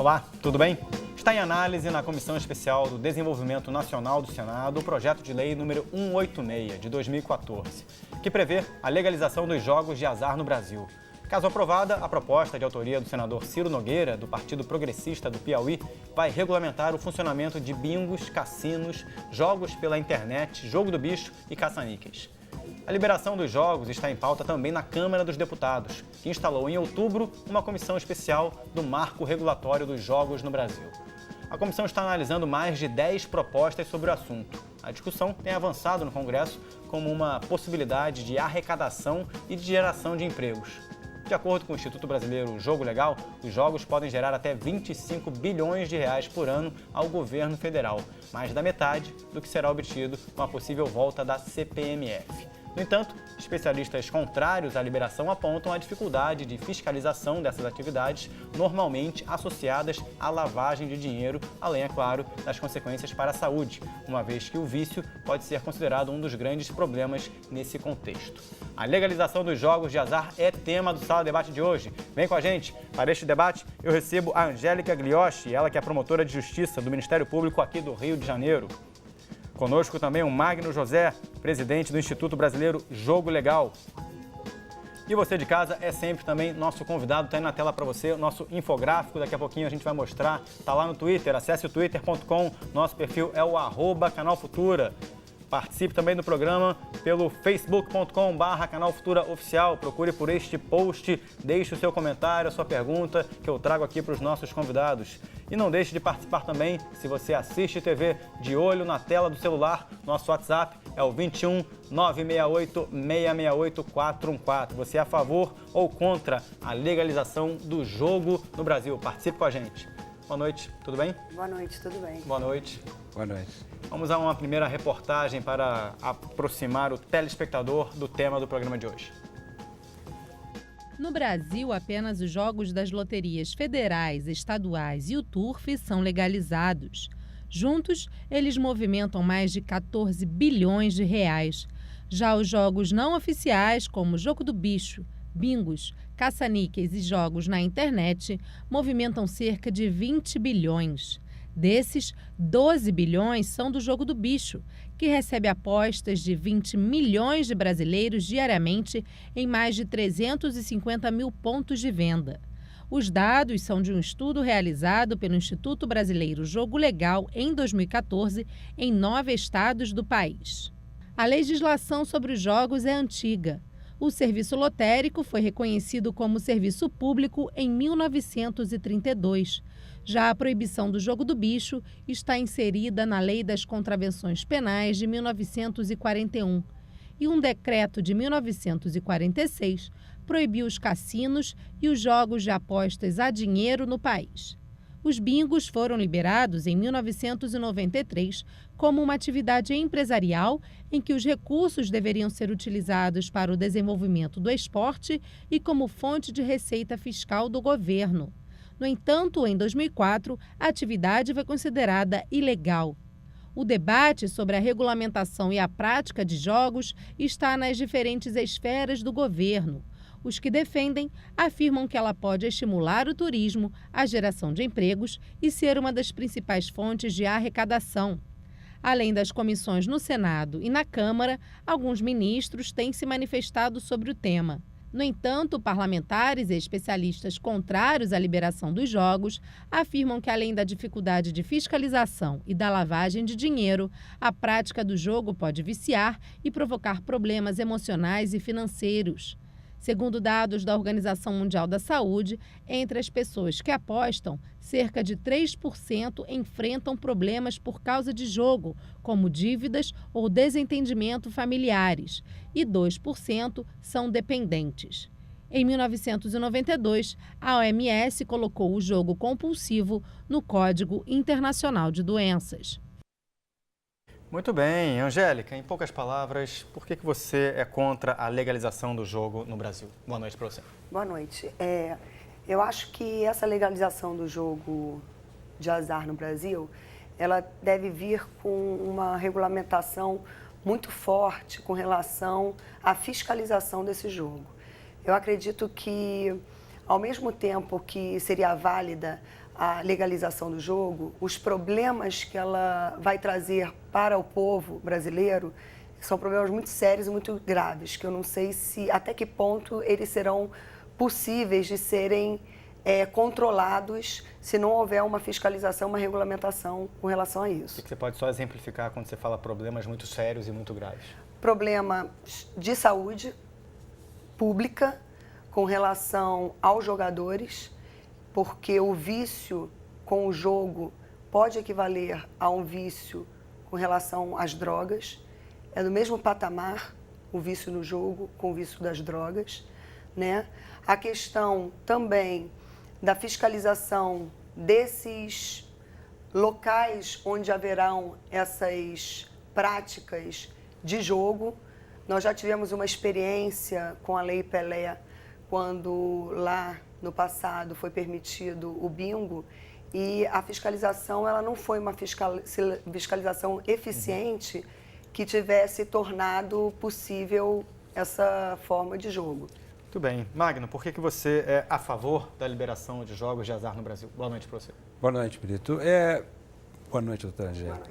Olá, tudo bem? Está em análise na Comissão Especial do Desenvolvimento Nacional do Senado o projeto de lei número 186, de 2014, que prevê a legalização dos jogos de azar no Brasil. Caso aprovada, a proposta de autoria do senador Ciro Nogueira, do Partido Progressista do Piauí, vai regulamentar o funcionamento de bingos, cassinos, jogos pela internet, jogo do bicho e caça-níqueis. A liberação dos jogos está em pauta também na Câmara dos Deputados, que instalou em outubro uma comissão especial do Marco Regulatório dos Jogos no Brasil. A comissão está analisando mais de 10 propostas sobre o assunto. A discussão tem avançado no Congresso como uma possibilidade de arrecadação e de geração de empregos. De acordo com o Instituto Brasileiro Jogo Legal, os jogos podem gerar até 25 bilhões de reais por ano ao governo federal, mais da metade do que será obtido com a possível volta da CPMF. No entanto, especialistas contrários à liberação apontam a dificuldade de fiscalização dessas atividades, normalmente associadas à lavagem de dinheiro, além, é claro, das consequências para a saúde, uma vez que o vício pode ser considerado um dos grandes problemas nesse contexto. A legalização dos jogos de azar é tema do Sala Debate de hoje. Vem com a gente. Para este debate, eu recebo a Angélica Glioshi, ela que é promotora de Justiça do Ministério Público aqui do Rio de Janeiro. Conosco também o Magno José, presidente do Instituto Brasileiro Jogo Legal. E você de casa é sempre também nosso convidado, está aí na tela para você, o nosso infográfico, daqui a pouquinho a gente vai mostrar, está lá no Twitter, acesse o twitter.com, nosso perfil é o @canalfutura. Participe também do programa pelo facebook.com/Canal Futura Oficial. Procure por este post, deixe o seu comentário, a sua pergunta, que eu trago aqui para os nossos convidados. E não deixe de participar também, se você assiste TV de olho na tela do celular, nosso WhatsApp é o 21 968 668 414. Você é a favor ou contra a legalização do jogo no Brasil? Participe com a gente. Boa noite, tudo bem? Boa noite, tudo bem. Boa noite. Boa noite. Vamos a uma primeira reportagem para aproximar o telespectador do tema do programa de hoje. No Brasil, apenas os jogos das loterias federais, estaduais e o TURF são legalizados. Juntos, eles movimentam mais de 14 bilhões de reais. Já os jogos não oficiais, como o Jogo do Bicho, bingos, caça-níqueis e jogos na internet, movimentam cerca de 20 bilhões. Desses, 12 bilhões são do Jogo do Bicho, que recebe apostas de 20 milhões de brasileiros diariamente em mais de 350 mil pontos de venda. Os dados são de um estudo realizado pelo Instituto Brasileiro Jogo Legal em 2014 em 9 estados do país. A legislação sobre os jogos é antiga. O serviço lotérico foi reconhecido como serviço público em 1932. Já a proibição do jogo do bicho está inserida na Lei das Contravenções Penais de 1941. E um decreto de 1946 proibiu os cassinos e os jogos de apostas a dinheiro no país. Os bingos foram liberados em 1993 como uma atividade empresarial em que os recursos deveriam ser utilizados para o desenvolvimento do esporte e como fonte de receita fiscal do governo. No entanto, em 2004, a atividade foi considerada ilegal. O debate sobre a regulamentação e a prática de jogos está nas diferentes esferas do governo. Os que defendem afirmam que ela pode estimular o turismo, a geração de empregos e ser uma das principais fontes de arrecadação. Além das comissões no Senado e na Câmara, alguns ministros têm se manifestado sobre o tema. No entanto, parlamentares e especialistas contrários à liberação dos jogos afirmam que, além da dificuldade de fiscalização e da lavagem de dinheiro, a prática do jogo pode viciar e provocar problemas emocionais e financeiros. Segundo dados da Organização Mundial da Saúde, entre as pessoas que apostam, cerca de 3% enfrentam problemas por causa de jogo, como dívidas ou desentendimento familiares, e 2% são dependentes. Em 1992, a OMS colocou o jogo compulsivo no Código Internacional de Doenças. Muito bem. Angélica, em poucas palavras, por que você é contra a legalização do jogo no Brasil? Boa noite para você. Boa noite. Eu acho que essa legalização do jogo de azar no Brasil, ela deve vir com uma regulamentação muito forte com relação à fiscalização desse jogo. Eu acredito que, ao mesmo tempo que seria válida a legalização do jogo, os problemas que ela vai trazer para o povo brasileiro são problemas muito sérios e muito graves, que eu não sei até que ponto eles serão possíveis de serem controlados se não houver uma fiscalização, uma regulamentação com relação a isso. O que você pode só exemplificar quando você fala problemas muito sérios e muito graves? Problemas de saúde pública com relação aos jogadores, porque o vício com o jogo pode equivaler a um vício com relação às drogas. É do mesmo patamar o vício no jogo com o vício das drogas, né? A questão também da fiscalização desses locais onde haverão essas práticas de jogo. Nós já tivemos uma experiência com a Lei Pelé, quando lá no passado foi permitido o bingo, e a fiscalização ela não foi uma fiscalização eficiente que tivesse tornado possível essa forma de jogo. Muito bem. Magno, por que você é a favor da liberação de jogos de azar no Brasil? Boa noite para você. Boa noite, Brito. Boa noite, doutora Angélica.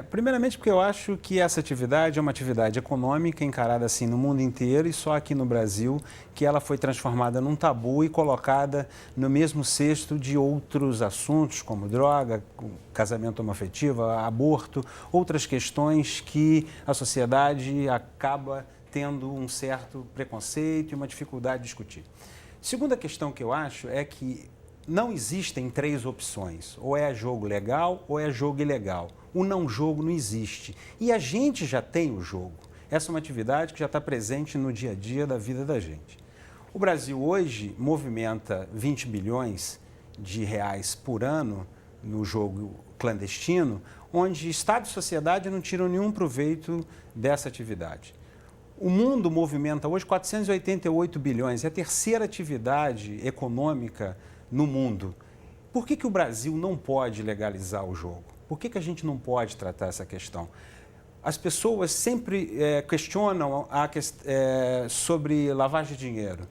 Primeiramente porque eu acho que essa atividade é uma atividade econômica encarada assim no mundo inteiro e só aqui no Brasil que ela foi transformada num tabu e colocada no mesmo cesto de outros assuntos como droga, casamento homoafetivo, aborto, outras questões que a sociedade acaba tendo um certo preconceito e uma dificuldade de discutir. Segunda questão que eu acho é que não existem 3 opções, ou é jogo legal ou é jogo ilegal. O não jogo não existe. E a gente já tem o jogo. Essa é uma atividade que já está presente no dia a dia da vida da gente. O Brasil hoje movimenta 20 bilhões de reais por ano no jogo clandestino, onde Estado e sociedade não tiram nenhum proveito dessa atividade. O mundo movimenta hoje 488 bilhões, é a terceira atividade econômica no mundo. Por que o Brasil não pode legalizar o jogo? Por que a gente não pode tratar essa questão? As pessoas sempre questionam sobre lavagem de dinheiro.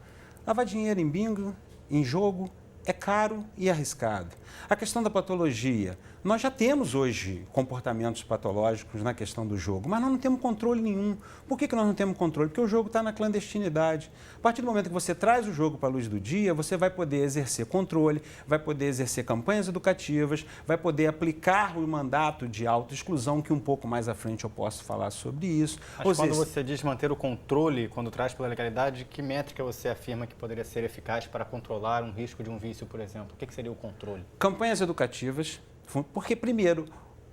Lavar dinheiro em bingo, em jogo, é caro e arriscado. A questão da patologia. Nós já temos hoje comportamentos patológicos na questão do jogo, mas nós não temos controle nenhum. Por que nós não temos controle? Porque o jogo está na clandestinidade. A partir do momento que você traz o jogo para a luz do dia, você vai poder exercer controle, vai poder exercer campanhas educativas, vai poder aplicar o mandato de autoexclusão, que um pouco mais à frente eu posso falar sobre isso. Mas quando você diz manter o controle, quando traz pela legalidade, que métrica você afirma que poderia ser eficaz para controlar um risco de um vício, por exemplo? O que seria o controle? Campanhas educativas. Porque, primeiro,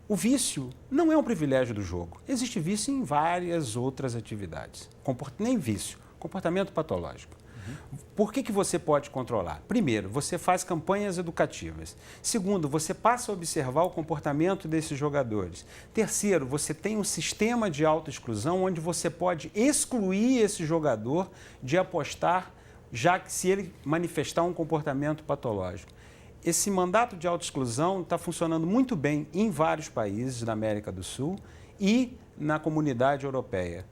o vício não é um privilégio do jogo. Existe vício em várias outras atividades. Nem vício, comportamento patológico. Por que você pode controlar? Primeiro, você faz campanhas educativas. Segundo, você passa a observar o comportamento desses jogadores. Terceiro, você tem um sistema de autoexclusão onde você pode excluir esse jogador de apostar, já que se ele manifestar um comportamento patológico. Esse mandato de autoexclusão está funcionando muito bem em vários países da América do Sul e na comunidade europeia.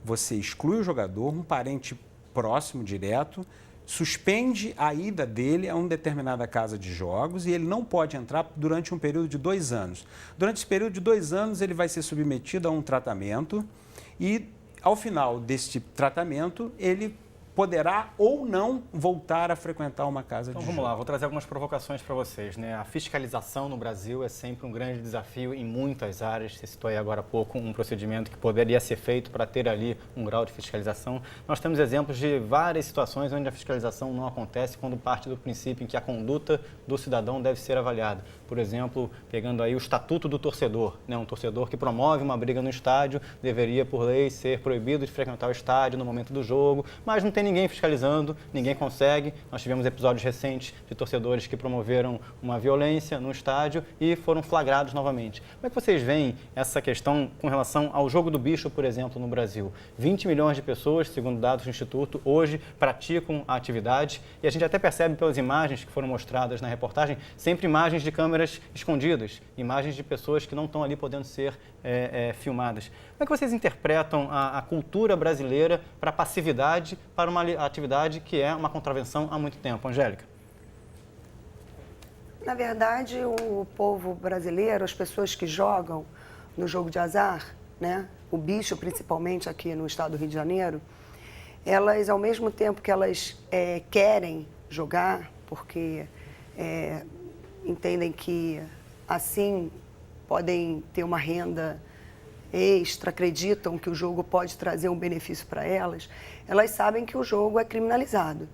Você exclui o jogador, um parente próximo, direto, suspende a ida dele a uma determinada casa de jogos e ele não pode entrar durante um período de 2 anos. Durante esse período de 2 anos, ele vai ser submetido a um tratamento e, ao final desse tratamento, ele poderá ou não voltar a frequentar uma casa de jogo. Então vamos lá, vou trazer algumas provocações para vocês, né? A fiscalização no Brasil é sempre um grande desafio em muitas áreas. Você citou aí agora há pouco um procedimento que poderia ser feito para ter ali um grau de fiscalização. Nós temos exemplos de várias situações onde a fiscalização não acontece quando parte do princípio em que a conduta do cidadão deve ser avaliada. Por exemplo, pegando aí o estatuto do torcedor, né? Um torcedor que promove uma briga no estádio deveria, por lei, ser proibido de frequentar o estádio no momento do jogo, mas não tem ninguém fiscalizando, ninguém consegue. Nós tivemos episódios recentes de torcedores que promoveram uma violência no estádio e foram flagrados novamente. Como é que vocês veem essa questão com relação ao jogo do bicho, por exemplo, no Brasil? 20 milhões de pessoas, segundo dados do Instituto, hoje praticam a atividade e a gente até percebe pelas imagens que foram mostradas na reportagem, sempre imagens de câmeras escondidas, imagens de pessoas que não estão ali podendo ser filmadas. Como é que vocês interpretam a cultura brasileira para a passividade, para uma atividade que é uma contravenção há muito tempo? Angélica? Na verdade, o povo brasileiro, as pessoas que jogam no jogo de azar, né, o bicho principalmente aqui no estado do Rio de Janeiro, elas, ao mesmo tempo que elas querem jogar, porque entendem que assim podem ter uma renda extra, acreditam que o jogo pode trazer um benefício para elas, elas sabem que o jogo é criminalizado.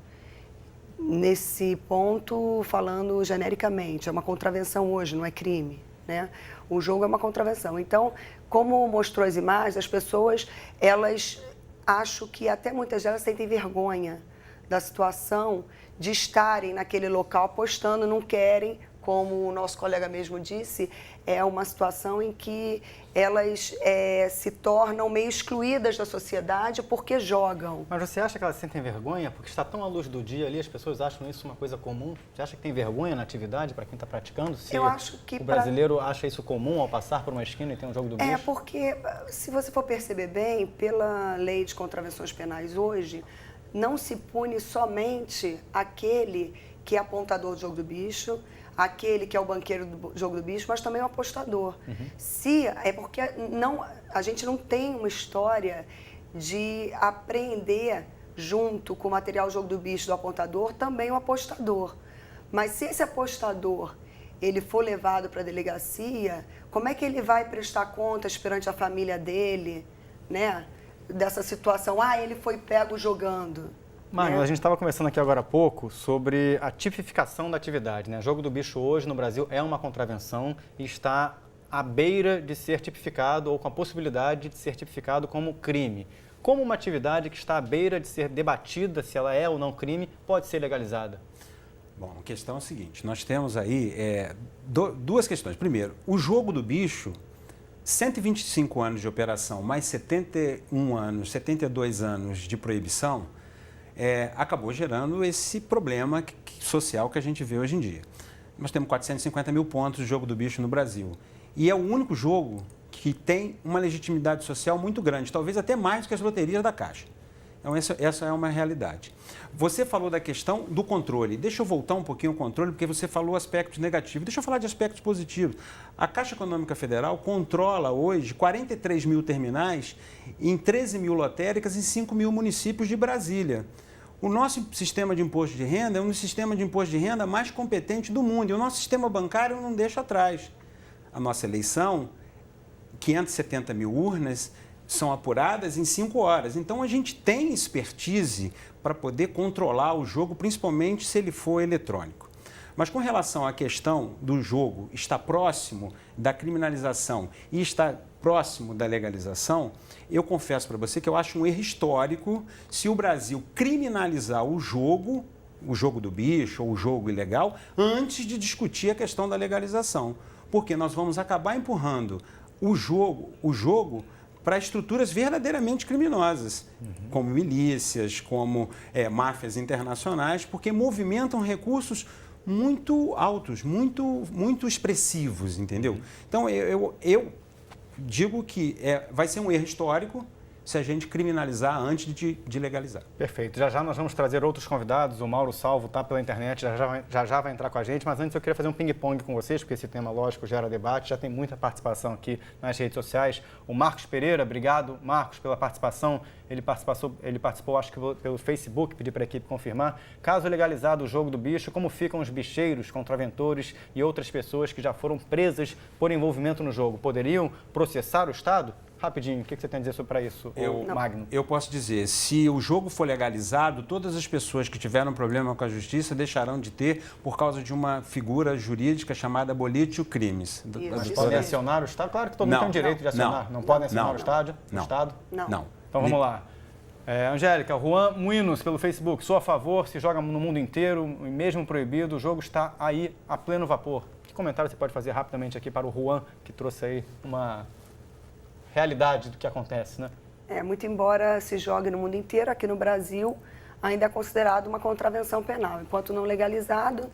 Nesse ponto, falando genericamente, é uma contravenção hoje, não é crime, né? O jogo é uma contravenção. Então, como mostrou as imagens, as pessoas, elas acho que até muitas delas sentem vergonha da situação de estarem naquele local apostando, não querem, como o nosso colega mesmo disse, é uma situação em que elas se tornam meio excluídas da sociedade porque jogam. Mas você acha que elas sentem vergonha? Porque está tão à luz do dia ali, as pessoas acham isso uma coisa comum? Você acha que tem vergonha na atividade para quem está praticando? Se eu acho que o brasileiro acha isso comum ao passar por uma esquina e tem um jogo do bicho? É, porque se você for perceber bem, pela lei de contravenções penais hoje, não se pune somente aquele que é apontador do jogo do bicho, aquele que é o banqueiro do jogo do bicho, mas também o apostador. É porque a gente não tem uma história de apreender junto com o material jogo do bicho do apontador também o apostador. Mas se esse apostador ele for levado para a delegacia, como é que ele vai prestar contas perante a família dele, né? Dessa situação, ele foi pego jogando. Magno, a gente estava conversando aqui agora há pouco sobre a tipificação da atividade, né? Jogo do bicho hoje no Brasil é uma contravenção e está à beira de ser tipificado ou com a possibilidade de ser tipificado como crime. Como uma atividade que está à beira de ser debatida se ela é ou não crime pode ser legalizada? Bom, a questão é a seguinte, nós temos aí duas questões. Primeiro, o jogo do bicho, 125 anos de operação, mais 71 anos, 72 anos de proibição, acabou gerando esse problema social que a gente vê hoje em dia. Nós temos 450 mil pontos de jogo do bicho no Brasil. E é o único jogo que tem uma legitimidade social muito grande, talvez até mais do que as loterias da Caixa. Então, essa é uma realidade. Você falou da questão do controle. Deixa eu voltar um pouquinho ao controle, porque você falou aspectos negativos. Deixa eu falar de aspectos positivos. A Caixa Econômica Federal controla hoje 43 mil terminais em 13 mil lotéricas em 5 mil municípios de Brasília. O nosso sistema de imposto de renda é um sistema de imposto de renda mais competente do mundo e o nosso sistema bancário não deixa atrás. A nossa eleição, 570 mil urnas, são apuradas em 5 horas. Então, a gente tem expertise para poder controlar o jogo, principalmente se ele for eletrônico. Mas com relação à questão do jogo estar próximo da criminalização e estar próximo da legalização, eu confesso para você que eu acho um erro histórico se o Brasil criminalizar o jogo do bicho ou o jogo ilegal, antes de discutir a questão da legalização. Porque nós vamos acabar empurrando o jogo para estruturas verdadeiramente criminosas, como milícias, como máfias internacionais, porque movimentam recursos muito altos, muito expressivos, entendeu? Então, eu digo que vai ser um erro histórico se a gente criminalizar antes de legalizar. Perfeito. Já nós vamos trazer outros convidados. O Mauro Salvo está pela internet, já vai entrar com a gente. Mas antes eu queria fazer um ping-pong com vocês, porque esse tema, lógico, gera debate. Já tem muita participação aqui nas redes sociais. O Marcos Pereira, obrigado, Marcos, pela participação. Ele participou, acho que pelo Facebook, pedi para a equipe confirmar. Caso legalizado o jogo do bicho, como ficam os bicheiros, contraventores e outras pessoas que já foram presas por envolvimento no jogo? Poderiam processar o Estado? Rapidinho, o que você tem a dizer sobre isso, Magno? Eu posso dizer, se o jogo for legalizado, todas as pessoas que tiveram problema com a justiça deixarão de ter por causa de uma figura jurídica chamada bolitio crimes. Podem acionar o Estado? Claro que todo mundo tem o direito de acionar. Não podem acionar o Estado? Não. Então vamos lá. Angélica, Juan Muinos pelo Facebook, sou a favor, se joga no mundo inteiro, mesmo proibido, o jogo está aí a pleno vapor. Que comentário você pode fazer rapidamente aqui para o Juan, que trouxe aí uma realidade do que acontece, né? Muito embora se jogue no mundo inteiro, aqui no Brasil ainda é considerado uma contravenção penal. Enquanto não legalizado,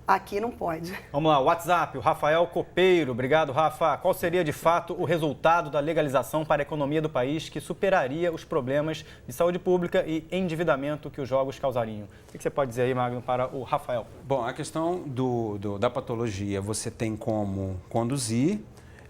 Aqui não pode. Vamos lá, WhatsApp, o Rafael Copeiro. Obrigado, Rafa. Qual seria, de fato, o resultado da legalização para a economia do país que superaria os problemas de saúde pública e endividamento que os jogos causariam? O que você pode dizer aí, Magno, para o Rafael? Bom, a questão da patologia você tem como conduzir.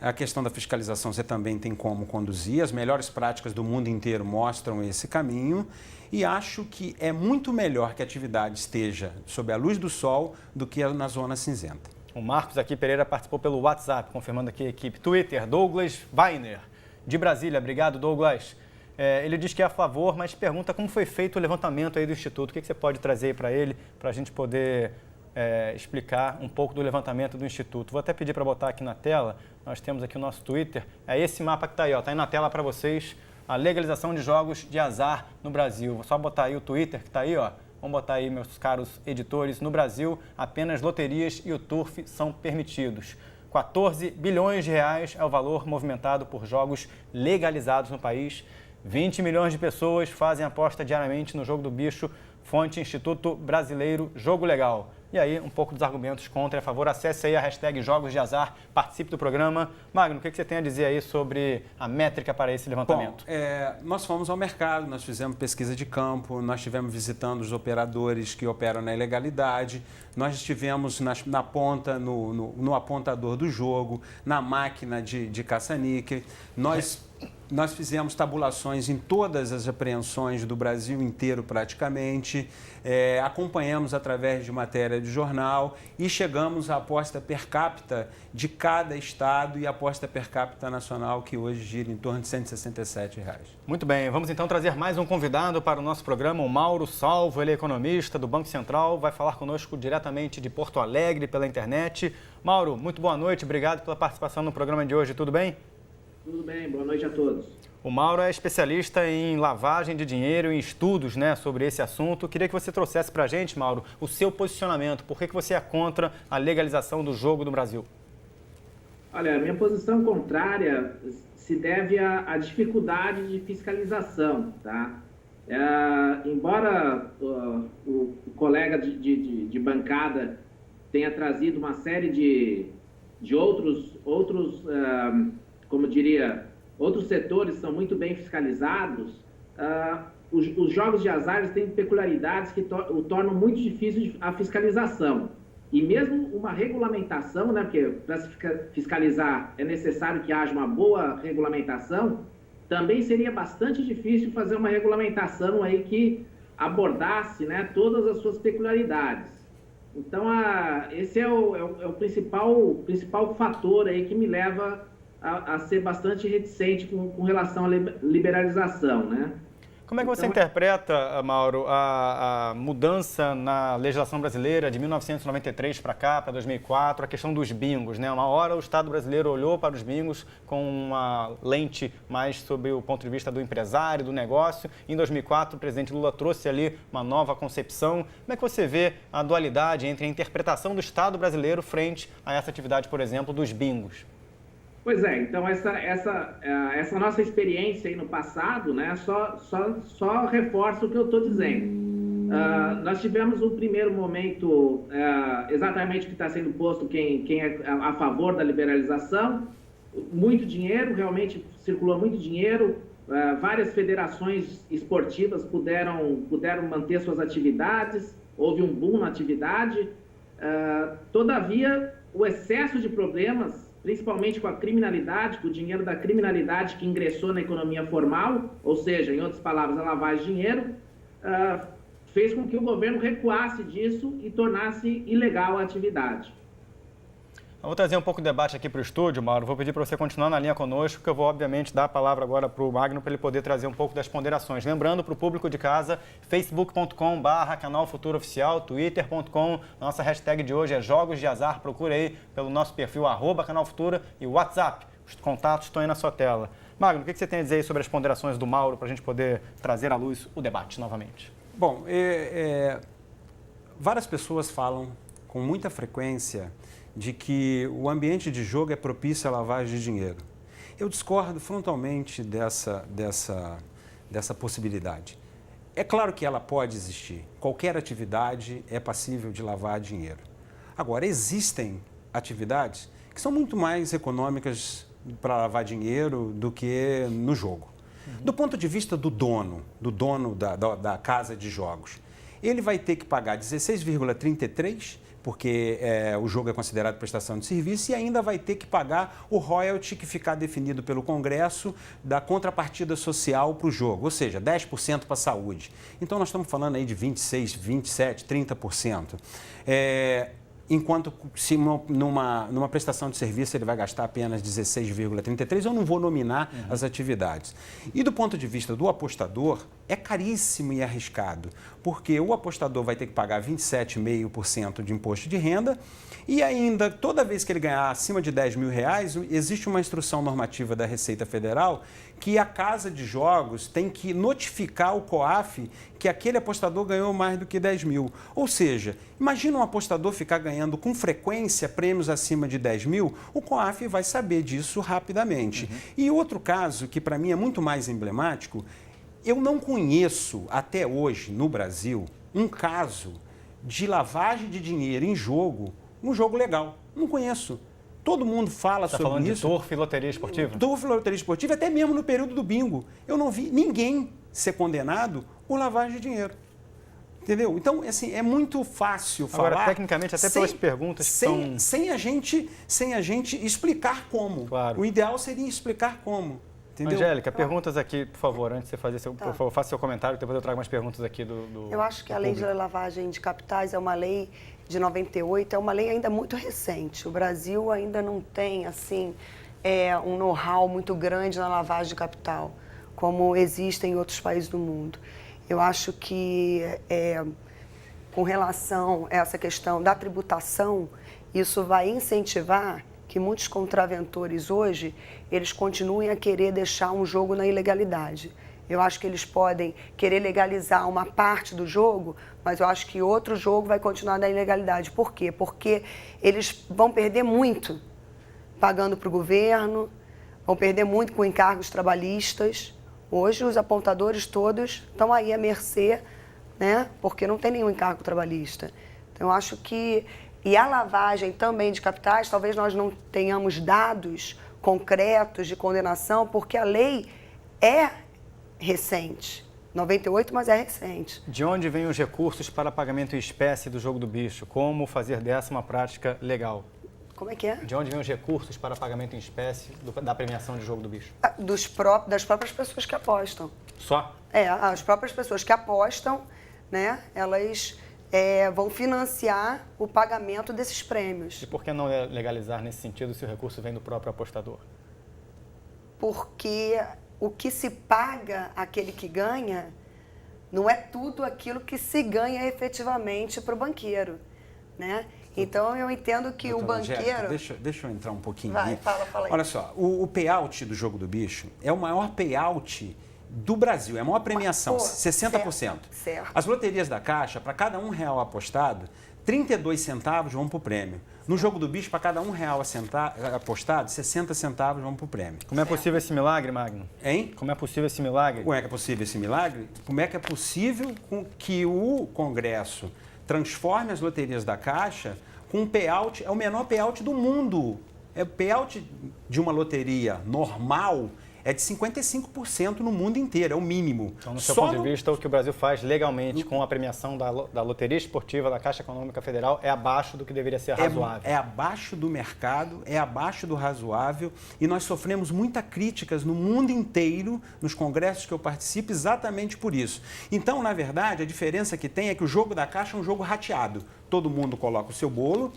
A questão da fiscalização você também tem como conduzir. As melhores práticas do mundo inteiro mostram esse caminho. E acho que é muito melhor que a atividade esteja sob a luz do sol do que na zona cinzenta. O Marcos aqui Pereira participou pelo WhatsApp, confirmando aqui a equipe. Twitter, Douglas Weiner, de Brasília. Obrigado, Douglas. Ele diz que é a favor, mas pergunta como foi feito o levantamento aí do Instituto. O que você pode trazer aí para ele, para a gente poder explicar um pouco do levantamento do Instituto. Vou até pedir para botar aqui na tela. Nós temos aqui o nosso Twitter. É esse mapa que está aí, ó. Está aí na tela para vocês. A legalização de jogos de azar no Brasil. Vou só botar aí o Twitter que está aí, ó. Vamos botar aí, meus caros editores. No Brasil, apenas loterias e o turf são permitidos. 14 bilhões de reais é o valor movimentado por jogos legalizados no país. 20 milhões de pessoas fazem aposta diariamente no jogo do bicho. Fonte Instituto Brasileiro Jogo Legal. E aí, um pouco dos argumentos contra e a favor. Acesse aí a hashtag Jogos de Azar, participe do programa. Magno, o que você tem a dizer aí sobre a métrica para esse levantamento? Bom, nós fomos ao mercado, nós fizemos pesquisa de campo, nós estivemos visitando os operadores que operam na ilegalidade, nós estivemos na ponta, no apontador do jogo, na máquina de caça-níquel, nós fizemos tabulações em todas as apreensões do Brasil inteiro praticamente, acompanhamos através de matéria de jornal e chegamos à aposta per capita de cada estado e a aposta per capita nacional que hoje gira em torno de R$ 167. Muito bem, vamos então trazer mais um convidado para o nosso programa, o Mauro Salvo, ele é economista do Banco Central, vai falar conosco diretamente de Porto Alegre pela internet. Mauro, muito boa noite, obrigado pela participação no programa de hoje, tudo bem? Tudo bem, boa noite a todos. O Mauro é especialista em lavagem de dinheiro e em estudos, né, sobre esse assunto. Queria que você trouxesse para a gente, Mauro, o seu posicionamento. Por que você é contra a legalização do jogo no Brasil? Olha, a minha posição contrária se deve à dificuldade de fiscalização, tá? Embora o colega de bancada tenha trazido uma série de outros como diria, outros setores são muito bem fiscalizados, os jogos de azar têm peculiaridades que o tornam muito difícil a fiscalização. E mesmo uma regulamentação, né, porque para se fiscalizar é necessário que haja uma boa regulamentação, também seria bastante difícil fazer uma regulamentação aí que abordasse, né, todas as suas peculiaridades. Então, esse é o principal fator aí que me leva a ser bastante reticente com relação à liberalização, né? Como é que você interpreta, Mauro, a mudança na legislação brasileira de 1993 para cá, para 2004, a questão dos bingos, né? Uma hora o Estado brasileiro olhou para os bingos com uma lente mais sob o ponto de vista do empresário, do negócio. Em 2004, o presidente Lula trouxe ali uma nova concepção. Como é que você vê a dualidade entre a interpretação do Estado brasileiro frente a essa atividade, por exemplo, dos bingos? Pois é, então essa nossa experiência aí no passado, né, só reforça o que eu estou dizendo. Nós tivemos um primeiro momento, exatamente o que está sendo posto, quem é a favor da liberalização, muito dinheiro, realmente circulou muito dinheiro, várias federações esportivas puderam manter suas atividades, houve um boom na atividade, todavia o excesso de problemas, principalmente com a criminalidade, com o dinheiro da criminalidade que ingressou na economia formal, ou seja, em outras palavras, a lavagem de dinheiro, fez com que o governo recuasse disso e tornasse ilegal a atividade. Eu vou trazer um pouco de debate aqui para o estúdio, Mauro. Vou pedir para você continuar na linha conosco, que eu vou, obviamente, dar a palavra agora para o Magno para ele poder trazer um pouco das ponderações. Lembrando para o público de casa, facebook.com/canal Futuro Oficial, twitter.com. Nossa hashtag de hoje é Jogos de Azar. Procure aí pelo nosso perfil, @Canal Futura, e o WhatsApp. Os contatos estão aí na sua tela. Magno, o que você tem a dizer aí sobre as ponderações do Mauro para a gente poder trazer à luz o debate novamente? Bom, várias pessoas falam com muita frequência de que o ambiente de jogo é propício à lavagem de dinheiro. Eu discordo frontalmente dessa possibilidade. É claro que ela pode existir. Qualquer atividade é passível de lavar dinheiro. Agora, existem atividades que são muito mais econômicas para lavar dinheiro do que no jogo. Do ponto de vista do dono da casa de jogos, ele vai ter que pagar 16,33%, porque o jogo é considerado prestação de serviço, e ainda vai ter que pagar o royalty que ficar definido pelo Congresso da contrapartida social para o jogo, ou seja, 10% para a saúde. Então, nós estamos falando aí de 26%, 27%, 30%. Enquanto se numa prestação de serviço ele vai gastar apenas 16,33%, eu não vou nominar as atividades. E do ponto de vista do apostador, é caríssimo e arriscado, porque o apostador vai ter que pagar 27,5% de imposto de renda e ainda, toda vez que ele ganhar acima de R$10.000, existe uma instrução normativa da Receita Federal que a casa de jogos tem que notificar o COAF que aquele apostador ganhou mais do que 10 mil. Ou seja, imagina um apostador ficar ganhando com frequência prêmios acima de 10 mil, o COAF vai saber disso rapidamente. E outro caso, que para mim é muito mais emblemático, eu não conheço até hoje no Brasil um caso de lavagem de dinheiro em jogo, um jogo legal. Não conheço. Todo mundo fala sobre isso. Está falando de turf e loteria esportiva? Turf e loteria esportiva, até mesmo no período do bingo. Eu não vi ninguém ser condenado por lavagem de dinheiro. Entendeu? Então, assim, é muito fácil falar... Agora, tecnicamente, até pelas perguntas que são... Sem a gente explicar como. Claro. O ideal seria explicar como. Entendeu? Angélica, perguntas aqui, por favor, antes de você fazer por favor, faça seu comentário, depois eu trago mais perguntas aqui do Eu acho que a lei de lavagem de capitais é uma lei de 98, é uma lei ainda muito recente. O Brasil ainda não tem, assim, um know-how muito grande na lavagem de capital, como existe em outros países do mundo. Eu acho que, com relação a essa questão da tributação, isso vai incentivar que muitos contraventores hoje, eles continuem a querer deixar um jogo na ilegalidade. Eu acho que eles podem querer legalizar uma parte do jogo, mas eu acho que outro jogo vai continuar na ilegalidade. Por quê? Porque eles vão perder muito pagando para o governo, vão perder muito com encargos trabalhistas. Hoje os apontadores todos estão aí à mercê, né? Porque não tem nenhum encargo trabalhista. Então eu acho que... E a lavagem também de capitais, talvez nós não tenhamos dados concretos de condenação, porque a lei é recente. 98, mas é recente. De onde vêm os recursos para pagamento em espécie do jogo do bicho? Como fazer dessa uma prática legal? Como é que é? De onde vêm os recursos para pagamento em espécie da premiação de jogo do bicho? Das próprias pessoas que apostam. Só? As próprias pessoas que apostam, né, elas... vão financiar o pagamento desses prêmios. E por que não legalizar nesse sentido se o recurso vem do próprio apostador? Porque o que se paga àquele que ganha não é tudo aquilo que se ganha efetivamente para o banqueiro, né? Então, eu entendo que o banqueiro... Deixa eu entrar um pouquinho. Vai, fala aí. Olha só, o payout do jogo do bicho é o maior payout do Brasil, é a maior premiação, 60%. Certo. As loterias da Caixa, para cada R$1 apostado, 32 centavos vão para o prêmio. No jogo do bicho, para cada R$1 apostado, 60 centavos vão para o prêmio. Como é possível esse milagre, Magno? Hein? Como é possível esse milagre? Como é que é possível esse milagre? Como é que é possível que o Congresso transforme as loterias da Caixa com um payout, é o menor payout do mundo. O payout de uma loteria normal é de 55% no mundo inteiro, é o mínimo. Então, no seu ponto de vista, o que o Brasil faz legalmente com a premiação da loteria esportiva da Caixa Econômica Federal é abaixo do que deveria ser razoável. É abaixo do mercado, é abaixo do razoável, e nós sofremos muitas críticas no mundo inteiro, nos congressos que eu participo, exatamente por isso. Então, na verdade, a diferença que tem é que o jogo da Caixa é um jogo rateado. Todo mundo coloca o seu bolo,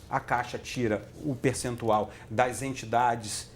a Caixa tira o percentual das entidades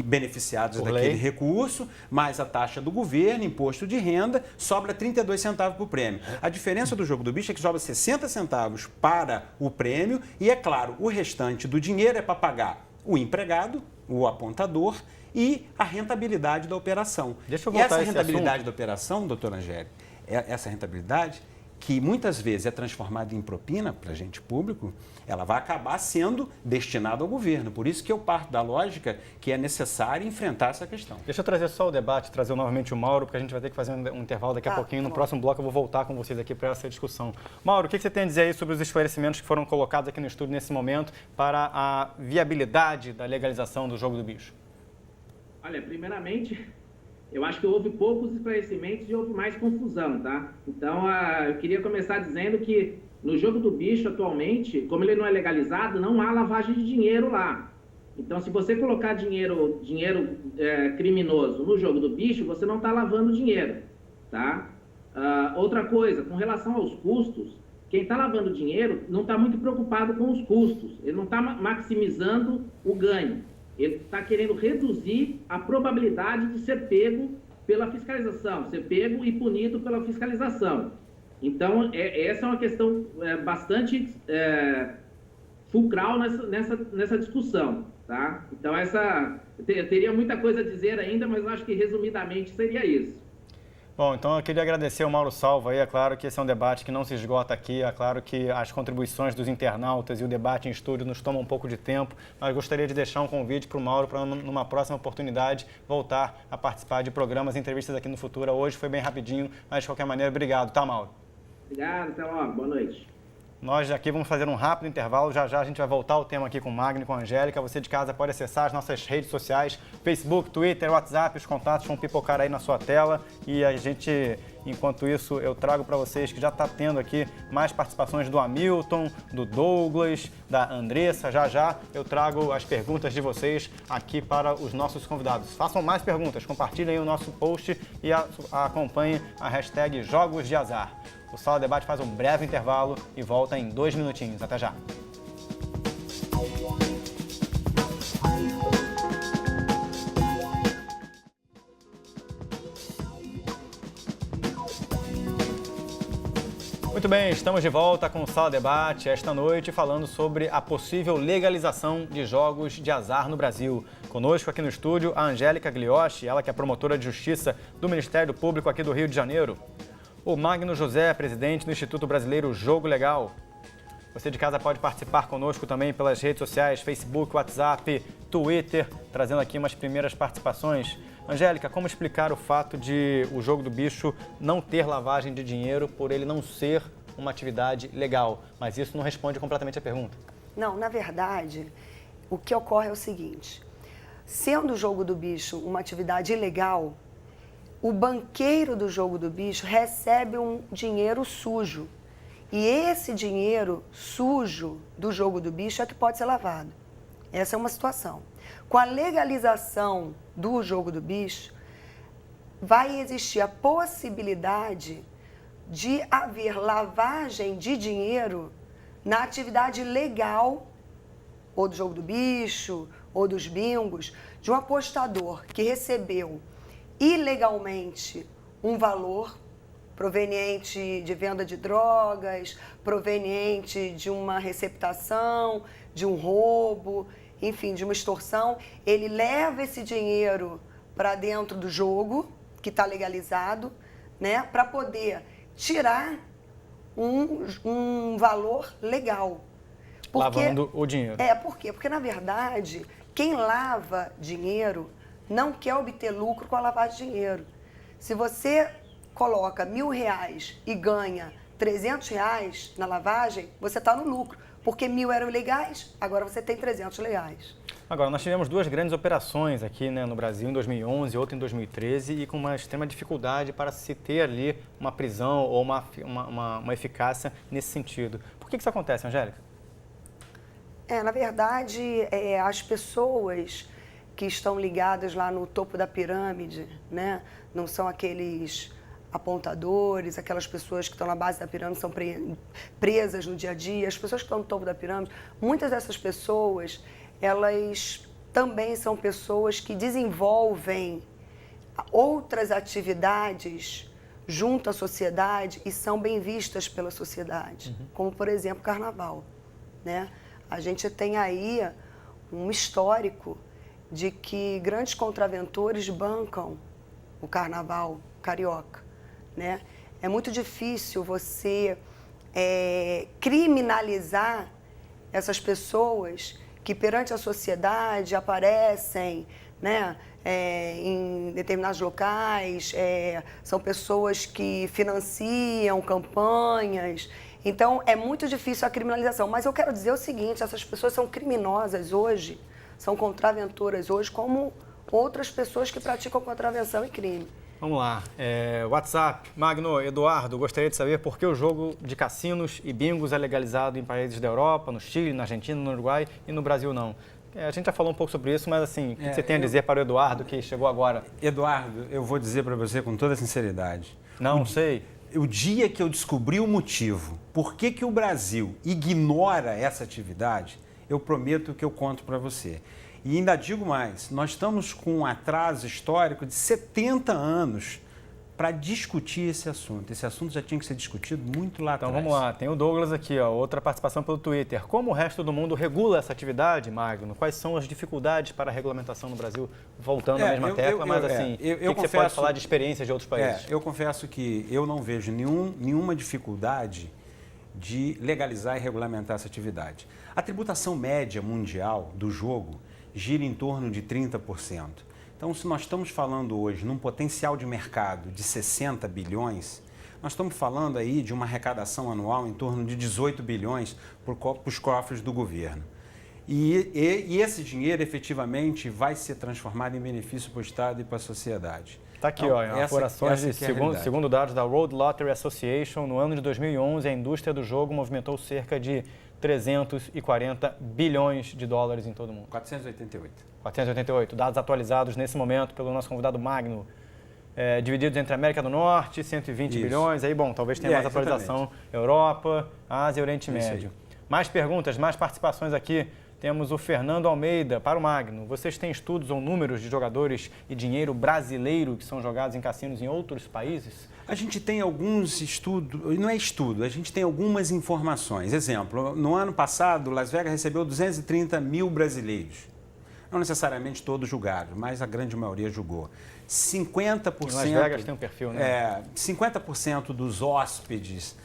beneficiados daquele recurso, mais a taxa do governo, imposto de renda, sobra 32 centavos para o prêmio. A diferença do jogo do bicho é que sobra 60 centavos para o prêmio e, é claro, o restante do dinheiro é para pagar o empregado, o apontador e a rentabilidade da operação. Deixa eu voltar essa a esse rentabilidade assunto. da operação, doutora Angélica, essa rentabilidade, que muitas vezes é transformada em propina para agente público, ela vai acabar sendo destinada ao governo. Por isso que eu parto da lógica que é necessário enfrentar essa questão. Deixa eu trazer só o debate, trazer novamente o Mauro, porque a gente vai ter que fazer um intervalo daqui a pouquinho. No próximo bloco eu vou voltar com vocês aqui para essa discussão. Mauro, o que você tem a dizer aí sobre os esclarecimentos que foram colocados aqui no estúdio nesse momento para a viabilidade da legalização do jogo do bicho? Olha, primeiramente, eu acho que houve poucos esclarecimentos e houve mais confusão, tá? Então, eu queria começar dizendo que no jogo do bicho, atualmente, como ele não é legalizado, não há lavagem de dinheiro lá. Então, se você colocar dinheiro criminoso no jogo do bicho, você não está lavando dinheiro, tá? Outra coisa, com relação aos custos, quem está lavando dinheiro não está muito preocupado com os custos, ele não está maximizando o ganho. Ele está querendo reduzir a probabilidade de ser pego pela fiscalização, ser pego e punido pela fiscalização. Então, essa é uma questão bastante fulcral nessa discussão, tá? Então, eu teria muita coisa a dizer ainda, mas acho que, resumidamente, seria isso. Bom, então eu queria agradecer ao Mauro Salva aí. É claro que esse é um debate que não se esgota aqui, é claro que as contribuições dos internautas e o debate em estúdio nos tomam um pouco de tempo, mas gostaria de deixar um convite para o Mauro para, numa próxima oportunidade, voltar a participar de programas e entrevistas aqui no Futura. Hoje foi bem rapidinho, mas de qualquer maneira, obrigado, tá, Mauro? Obrigado, até logo, boa noite. Nós aqui vamos fazer um rápido intervalo, já a gente vai voltar ao tema aqui com o Magno e com a Angélica. Você de casa pode acessar as nossas redes sociais, Facebook, Twitter, WhatsApp, os contatos vão pipocar aí na sua tela. E a gente, enquanto isso, eu trago para vocês que já está tendo aqui mais participações do Hamilton, do Douglas, da Andressa. Já eu trago as perguntas de vocês aqui para os nossos convidados. Façam mais perguntas, compartilhem o nosso post e acompanhem a hashtag Jogos de Azar. O Sala Debate faz um breve intervalo e volta em 2 minutinhos. Até já. Muito bem, estamos de volta com o Sala Debate esta noite falando sobre a possível legalização de jogos de azar no Brasil. Conosco aqui no estúdio a Angélica Glioshi, ela que é promotora de Justiça do Ministério Público aqui do Rio de Janeiro. O Magno José, presidente do Instituto Brasileiro Jogo Legal. Você de casa pode participar conosco também pelas redes sociais, Facebook, WhatsApp, Twitter, trazendo aqui umas primeiras participações. Angélica, como explicar o fato de o jogo do bicho não ter lavagem de dinheiro por ele não ser uma atividade legal? Mas isso não responde completamente a pergunta. Não, na verdade, o que ocorre é o seguinte. Sendo o jogo do bicho uma atividade ilegal, o banqueiro do jogo do bicho recebe um dinheiro sujo. E esse dinheiro sujo do jogo do bicho é que pode ser lavado. Essa é uma situação. Com a legalização do jogo do bicho, vai existir a possibilidade de haver lavagem de dinheiro na atividade legal, ou do jogo do bicho, ou dos bingos, de um apostador que recebeu ilegalmente um valor proveniente de venda de drogas, proveniente de uma receptação, de um roubo, enfim, de uma extorsão. Ele leva esse dinheiro para dentro do jogo, que está legalizado, né, para poder tirar um valor legal. Lavando o dinheiro. Por quê? Porque, na verdade, quem lava dinheiro não quer obter lucro com a lavagem de dinheiro. Se você coloca R$1.000 e ganha R$300 na lavagem, você está no lucro. Porque 1.000 eram ilegais, agora você tem 300 legais. Agora, nós tivemos duas grandes operações aqui, né, no Brasil, em 2011 e outra em 2013, e com uma extrema dificuldade para se ter ali uma prisão ou uma eficácia nesse sentido. Por que isso acontece, Angélica? Na verdade, as pessoas que estão ligadas lá no topo da pirâmide, né, não são aqueles apontadores, aquelas pessoas que estão na base da pirâmide são presas no dia a dia. As pessoas que estão no topo da pirâmide, muitas dessas pessoas, elas também são pessoas que desenvolvem outras atividades junto à sociedade e são bem vistas pela sociedade, como, por exemplo, o carnaval, né? A gente tem aí um histórico de que grandes contraventores bancam o carnaval carioca, né? É muito difícil você criminalizar essas pessoas que perante a sociedade aparecem, né, em determinados locais, são pessoas que financiam campanhas. Então, é muito difícil a criminalização. Mas eu quero dizer o seguinte, essas pessoas são criminosas hoje, são contraventoras hoje, como outras pessoas que praticam contravenção e crime. Vamos lá. WhatsApp. Magno, Eduardo, gostaria de saber por que o jogo de cassinos e bingos é legalizado em países da Europa, no Chile, na Argentina, no Uruguai e no Brasil não. A gente já falou um pouco sobre isso, mas assim, o que você tem a dizer para o Eduardo, que chegou agora? Eduardo, eu vou dizer para você com toda sinceridade. Não sei. O dia que eu descobri o motivo, por que o Brasil ignora essa atividade, eu prometo que eu conto para você. E ainda digo mais, nós estamos com um atraso histórico de 70 anos para discutir esse assunto. Esse assunto já tinha que ser discutido muito lá atrás. Então vamos lá, tem o Douglas aqui, ó, outra participação pelo Twitter. Como o resto do mundo regula essa atividade, Magno? Quais são as dificuldades para a regulamentação no Brasil? Voltando à mesma tecla, mas assim, o que você pode falar de experiências de outros países? Eu confesso que eu não vejo nenhuma dificuldade de legalizar e regulamentar essa atividade. A tributação média mundial do jogo gira em torno de 30%. Então, se nós estamos falando hoje num potencial de mercado de 60 bilhões, nós estamos falando aí de uma arrecadação anual em torno de 18 bilhões para os cofres do governo. E esse dinheiro, efetivamente, vai ser transformado em benefício para o Estado e para a sociedade. Está aqui, então, apurações segundo dados da World Lottery Association, no ano de 2011, a indústria do jogo movimentou cerca de 340 bilhões de dólares em todo o mundo. 488. Dados atualizados nesse momento pelo nosso convidado Magno. Divididos entre a América do Norte, 120 bilhões. Aí, bom, talvez tenha mais atualização. Europa, Ásia e Oriente Médio. Mais perguntas, mais participações aqui. Temos o Fernando Almeida para o Magno. Vocês têm estudos ou números de jogadores e dinheiro brasileiro que são jogados em cassinos em outros países? A gente tem alguns estudos, não é estudo, a gente tem algumas informações. Exemplo, no ano passado, Las Vegas recebeu 230 mil brasileiros. Não necessariamente todos julgaram, mas a grande maioria julgou. 50%... Em Las Vegas tem um perfil, né? 50% dos hóspedes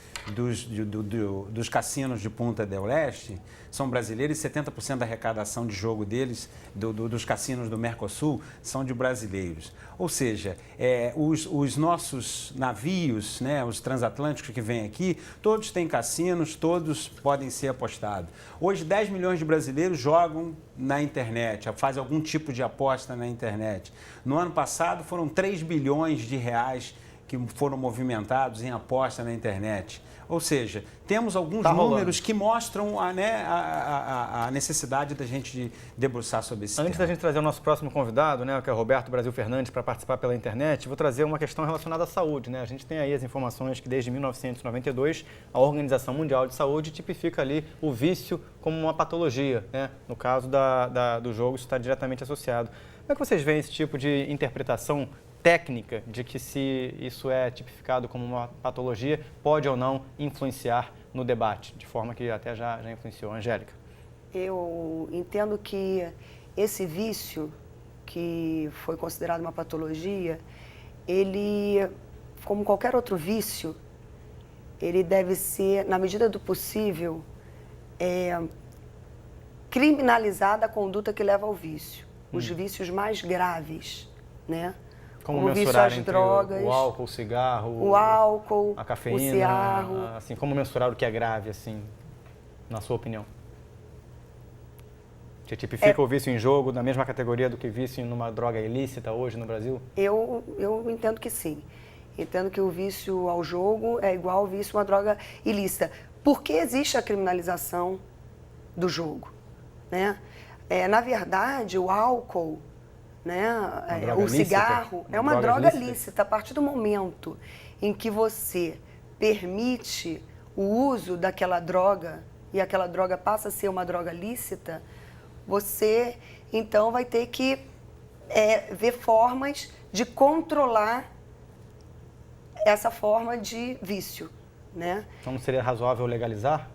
dos cassinos de Punta del Este são brasileiros e 70% da arrecadação de jogo deles, dos cassinos do Mercosul, são de brasileiros. Ou seja, os nossos navios, né, os transatlânticos que vêm aqui, todos têm cassinos, todos podem ser apostados. Hoje, 10 milhões de brasileiros jogam na internet, fazem algum tipo de aposta na internet. No ano passado, foram 3 bilhões de reais que foram movimentados em aposta na internet. Ou seja, temos alguns números que mostram a necessidade da gente debruçar sobre esse tema. Antes da gente trazer o nosso próximo convidado, né, que é o Roberto Brasil Fernandes, para participar pela internet, vou trazer uma questão relacionada à saúde. Né? A gente tem aí as informações que desde 1992 a Organização Mundial de Saúde tipifica ali o vício como uma patologia. Né? No caso do jogo, isso está diretamente associado. Como é que vocês veem esse tipo de interpretação técnica de que se isso é tipificado como uma patologia, pode ou não influenciar no debate, de forma que até já influenciou. Angélica. Eu entendo que esse vício, que foi considerado uma patologia, ele, como qualquer outro vício, ele deve ser, na medida do possível, criminalizada a conduta que leva ao vício. Os vícios mais graves, né? Como mensurar entre drogas, o álcool, o cigarro, a cafeína, o cigarro. Assim, como mensurar o que é grave, assim, na sua opinião? Você tipifica o vício em jogo na mesma categoria do que vício numa droga ilícita hoje no Brasil? Eu entendo que sim. Entendo que o vício ao jogo é igual ao vício a uma droga ilícita. Por que existe a criminalização do jogo? Né? Na verdade, o álcool... Né? O cigarro é uma droga lícita. A partir do momento em que você permite o uso daquela droga e aquela droga passa a ser uma droga lícita, você então vai ter que ver formas de controlar essa forma de vício. Né? Então seria razoável legalizar?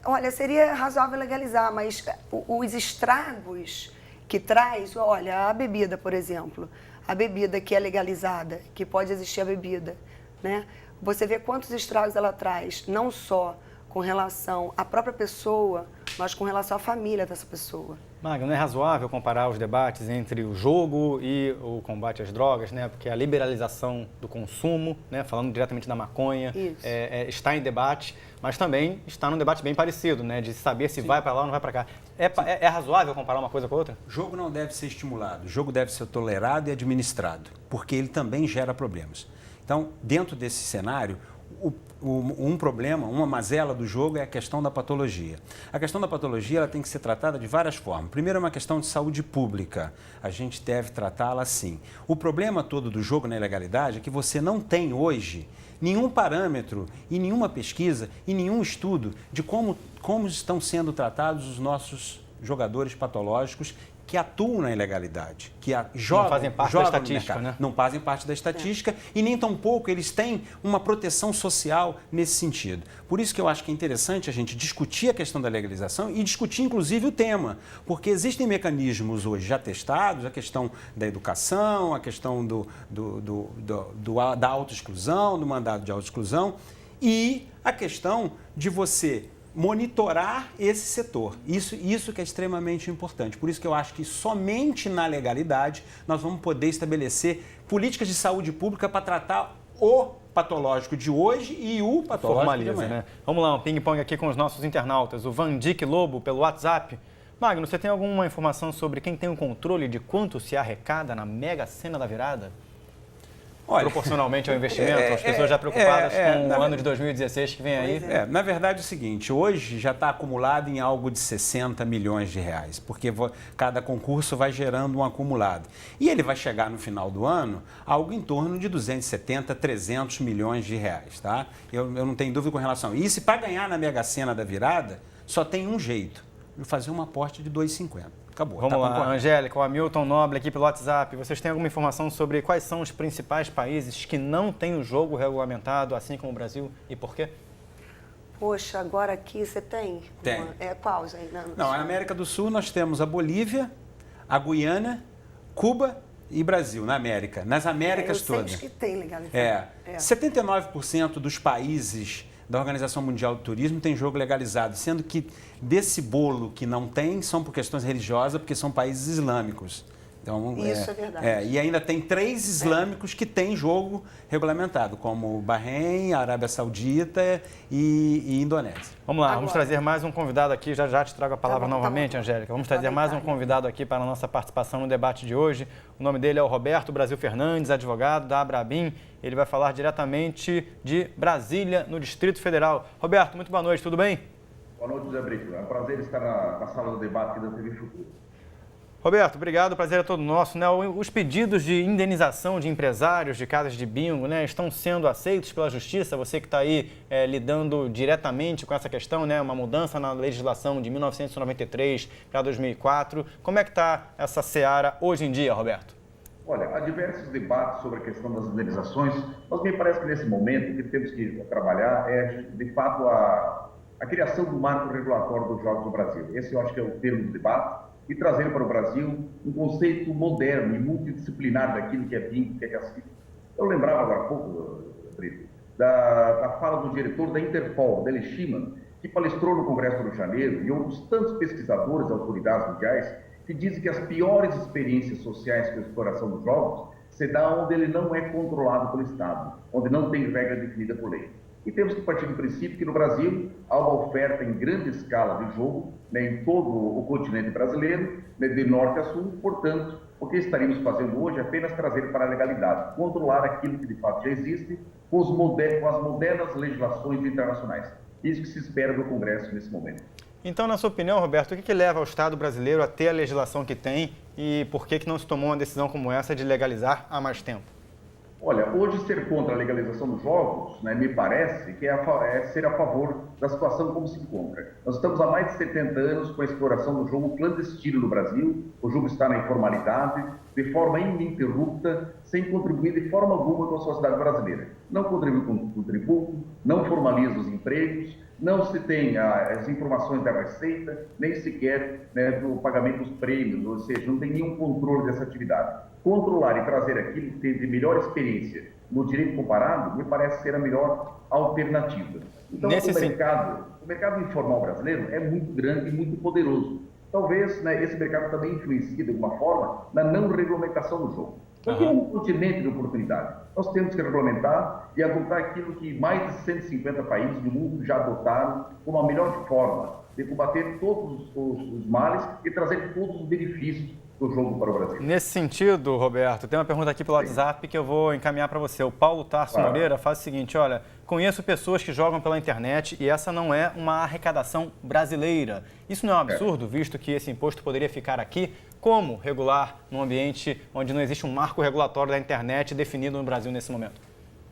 Olha, seria razoável legalizar, mas os estragos que traz, olha, a bebida, por exemplo, a bebida que é legalizada, que pode existir a bebida, né? Você vê quantos estragos ela traz, não só com relação à própria pessoa, mas com relação à família dessa pessoa. Magda, não é razoável comparar os debates entre o jogo e o combate às drogas, né? Porque a liberalização do consumo, né? Falando diretamente da maconha, está em debate, mas também está num debate bem parecido, né? De saber se vai para lá ou não vai para cá. É razoável comparar uma coisa com a outra? O jogo não deve ser estimulado, o jogo deve ser tolerado e administrado, porque ele também gera problemas. Então, dentro desse cenário, um problema, uma mazela do jogo é a questão da patologia. A questão da patologia ela tem que ser tratada de várias formas. Primeiro é uma questão de saúde pública. A gente deve tratá-la assim. O problema todo do jogo na ilegalidade é que você não tem hoje nenhum parâmetro e nenhuma pesquisa e nenhum estudo de como estão sendo tratados os nossos jogadores patológicos que atuam na ilegalidade, que jogam, não fazem parte da estatística, né? Não fazem parte da estatística e nem tampouco eles têm uma proteção social nesse sentido. Por isso que eu acho que é interessante a gente discutir a questão da legalização e discutir inclusive o tema, porque existem mecanismos hoje já testados, a questão da educação, a questão da autoexclusão, do mandado de autoexclusão e a questão de você monitorar esse setor. Isso que é extremamente importante. Por isso que eu acho que somente na legalidade nós vamos poder estabelecer políticas de saúde pública para tratar o patológico de hoje e o patológico de amanhã. Né? Vamos lá, um ping-pong aqui com os nossos internautas. O Vandic Lobo, pelo WhatsApp. Magno, você tem alguma informação sobre quem tem o controle de quanto se arrecada na Mega Sena da Virada? Olha, proporcionalmente ao investimento, as pessoas já preocupadas com o ano de 2016 que vem aí. Na verdade é o seguinte, hoje já está acumulado em algo de 60 milhões de reais, porque cada concurso vai gerando um acumulado. E ele vai chegar no final do ano algo em torno de 270, 300 milhões de reais, tá? Eu não tenho dúvida com relação a isso. E para ganhar na Mega Sena da Virada, só tem um jeito, fazer um aporte de 2,50. Acabou. Vamos lá, Angélica, o Hamilton Noble aqui pelo WhatsApp. Vocês têm alguma informação sobre quais são os principais países que não têm o jogo regulamentado, assim como o Brasil, e por quê? Poxa, agora aqui você tem? Tem. Qual, gente? Não, na América do Sul nós temos a Bolívia, a Guiana, Cuba e Brasil, na América. Nas Américas todas. Que tem legalizado. 79% dos países da Organização Mundial do Turismo tem jogo legalizado, sendo que desse bolo que não tem são por questões religiosas, porque são países islâmicos. Então, isso é verdade. E ainda tem 3 islâmicos que têm jogo regulamentado, como Bahrein, Arábia Saudita e Indonésia. Vamos lá, vamos trazer mais um convidado aqui, já te trago a palavra novamente, Angélica. Vamos trazer mais um convidado aqui para a nossa participação no debate de hoje. O nome dele é o Roberto Brasil Fernandes, advogado da Abrabim. Ele vai falar diretamente de Brasília, no Distrito Federal. Roberto, muito boa noite, tudo bem? Boa noite, José Brito. É um prazer estar na sala do debate da TV Futuro. Roberto, obrigado, o prazer é todo nosso. Né? Os pedidos de indenização de empresários de casas de bingo, né, estão sendo aceitos pela Justiça? Você que está aí lidando diretamente com essa questão, né, uma mudança na legislação de 1993 para 2004. Como é que está essa seara hoje em dia, Roberto? Olha, há diversos debates sobre a questão das indenizações, mas me parece que nesse momento o que temos que trabalhar é, de fato, a criação do marco regulatório dos jogos no Brasil. Esse eu acho que é o termo do debate. E trazer para o Brasil um conceito moderno e multidisciplinar daquilo que é bingo, que é cassino. Eu lembrava agora há pouco, Brito, da fala do diretor da Interpol, Dele Schiman, que palestrou no Congresso do Rio de Janeiro, e outros tantos pesquisadores, autoridades mundiais, que dizem que as piores experiências sociais com a exploração dos jogos se dá onde ele não é controlado pelo Estado, onde não tem regra definida por lei. E temos que partir do princípio que no Brasil há uma oferta em grande escala de jogo, né, em todo o continente brasileiro, né, de norte a sul. Portanto, o que estaríamos fazendo hoje é apenas trazer para a legalidade, controlar aquilo que de fato já existe com as modernas legislações internacionais. Isso que se espera do Congresso nesse momento. Então, na sua opinião, Roberto, o que leva o Estado brasileiro a ter a legislação que tem e por que não se tomou uma decisão como essa de legalizar há mais tempo? Olha, hoje ser contra a legalização dos jogos, né, me parece que é ser a favor da situação como se encontra. Nós estamos há mais de 70 anos com a exploração do jogo clandestino no Brasil, o jogo está na informalidade, de forma ininterrupta, sem contribuir de forma alguma com a sociedade brasileira. Não contribui com o tributo, não formaliza os empregos, não se tem as informações da receita, nem sequer, né, do pagamento dos prêmios, ou seja, não tem nenhum controle dessa atividade. Controlar e trazer aquilo que tem de melhor experiência no direito comparado me parece ser a melhor alternativa. Então, o mercado informal brasileiro é muito grande e muito poderoso. Talvez, né, esse mercado também influencie de alguma forma na não regulamentação do jogo. Porque é um continente de oportunidade. Nós temos que regulamentar e adotar aquilo que mais de 150 países do mundo já adotaram como a melhor forma de combater todos os males e trazer todos os benefícios do jogo para o Brasil. Nesse sentido, Roberto, tem uma pergunta aqui pelo WhatsApp que eu vou encaminhar para você. O Paulo Tarso Moreira faz o seguinte, olha, conheço pessoas que jogam pela internet e essa não é uma arrecadação brasileira. Isso não é um absurdo, visto que esse imposto poderia ficar aqui? Como regular num ambiente onde não existe um marco regulatório da internet definido no Brasil nesse momento?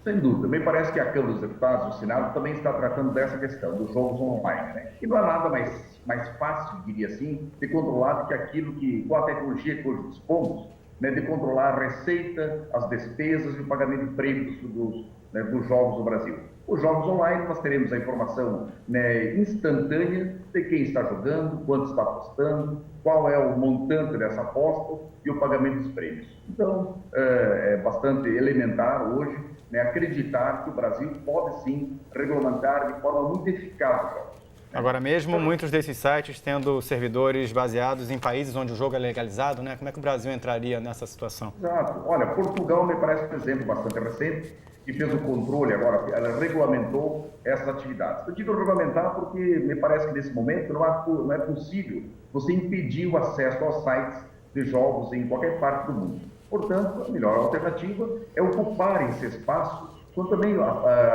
Sem dúvida. Me parece que a Câmara dos Deputados, o Senado, também está tratando dessa questão, dos jogos online, né? E não há nada mais fácil, diria assim, de controlar do que aquilo que, com a tecnologia que hoje dispomos, né, de controlar a receita, as despesas e o pagamento de prêmios dos jogos no Brasil. Os jogos online, nós teremos a informação, né, instantânea de quem está jogando, quanto está apostando, qual é o montante dessa aposta e o pagamento dos prêmios. Então, é bastante elementar hoje, né, acreditar que o Brasil pode sim regulamentar de forma muito eficaz os jogos. Agora mesmo, muitos desses sites tendo servidores baseados em países onde o jogo é legalizado, né? Como é que o Brasil entraria nessa situação? Exato. Olha, Portugal me parece um exemplo bastante recente, que fez o controle agora, ela regulamentou essas atividades. Eu digo regulamentar porque me parece que nesse momento não é possível você impedir o acesso aos sites de jogos em qualquer parte do mundo. Portanto, a melhor alternativa é ocupar esse espaço, também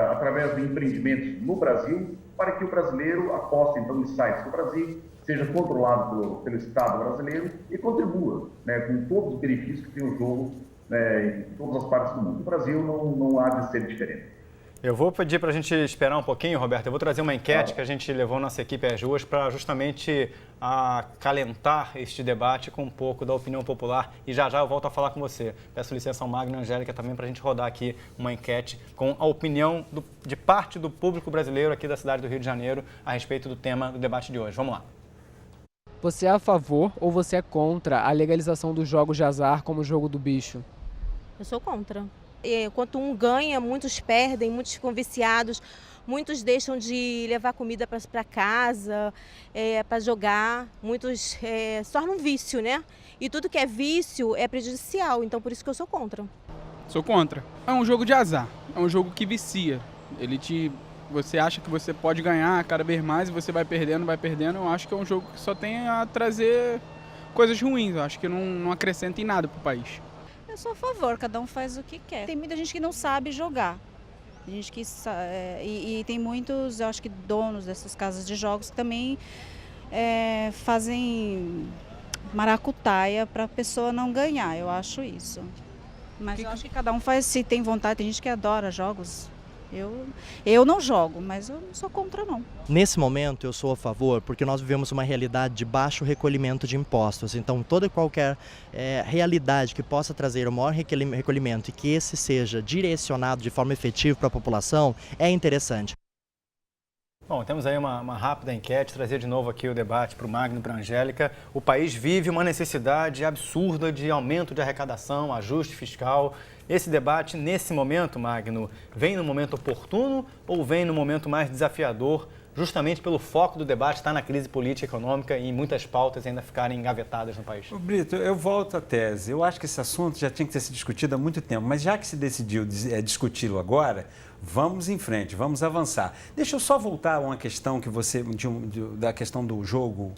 através de empreendimentos no Brasil, para que o brasileiro aposte então em sites do Brasil, seja controlado pelo Estado brasileiro e contribua, né, com todos os benefícios que tem o jogo, né, em todas as partes do mundo. O Brasil não há de ser diferente. Eu vou pedir para a gente esperar um pouquinho, Roberto. Eu vou trazer uma enquete que a gente levou nossa equipe às ruas para justamente acalentar este debate com um pouco da opinião popular. E já eu volto a falar com você. Peço licença ao Magno e Angélica também para a gente rodar aqui uma enquete com a opinião de parte do público brasileiro aqui da cidade do Rio de Janeiro a respeito do tema do debate de hoje. Vamos lá. Você é a favor ou você é contra a legalização dos jogos de azar como o jogo do bicho? Eu sou contra. Enquanto um ganha, muitos perdem, muitos ficam viciados, muitos deixam de levar comida para casa, para jogar, muitos se tornam um vício, né? E tudo que é vício é prejudicial, então por isso que eu sou contra. Sou contra. É um jogo de azar, é um jogo que vicia. Você acha que você pode ganhar cada vez mais e você vai perdendo. Eu acho que é um jogo que só tem a trazer coisas ruins, eu acho que não acrescenta em nada para o país. Eu sou a favor, cada um faz o que quer. Tem muita gente que não sabe jogar. Tem gente que e tem muitos, eu acho que donos dessas casas de jogos que também fazem maracutaia para a pessoa não ganhar. Eu acho isso. Mas eu acho que cada um faz se tem vontade. Tem gente que adora jogos. Eu não jogo, mas eu não sou contra, não. Nesse momento, eu sou a favor, porque nós vivemos uma realidade de baixo recolhimento de impostos. Então, toda e qualquer realidade que possa trazer o maior recolhimento e que esse seja direcionado de forma efetiva para a população é interessante. Bom, temos aí uma rápida enquete, trazer de novo aqui o debate para o Magno e para a Angélica. O país vive uma necessidade absurda de aumento de arrecadação, ajuste fiscal. Esse debate, nesse momento, Magno, vem no momento oportuno ou vem no momento mais desafiador, justamente pelo foco do debate estar na crise política e econômica e muitas pautas ainda ficarem engavetadas no país? Brito, eu volto à tese. Eu acho que esse assunto já tinha que ter sido discutido há muito tempo, mas já que se decidiu discuti-lo agora, vamos em frente, vamos avançar. Deixa eu só voltar a uma questão que você, da questão do jogo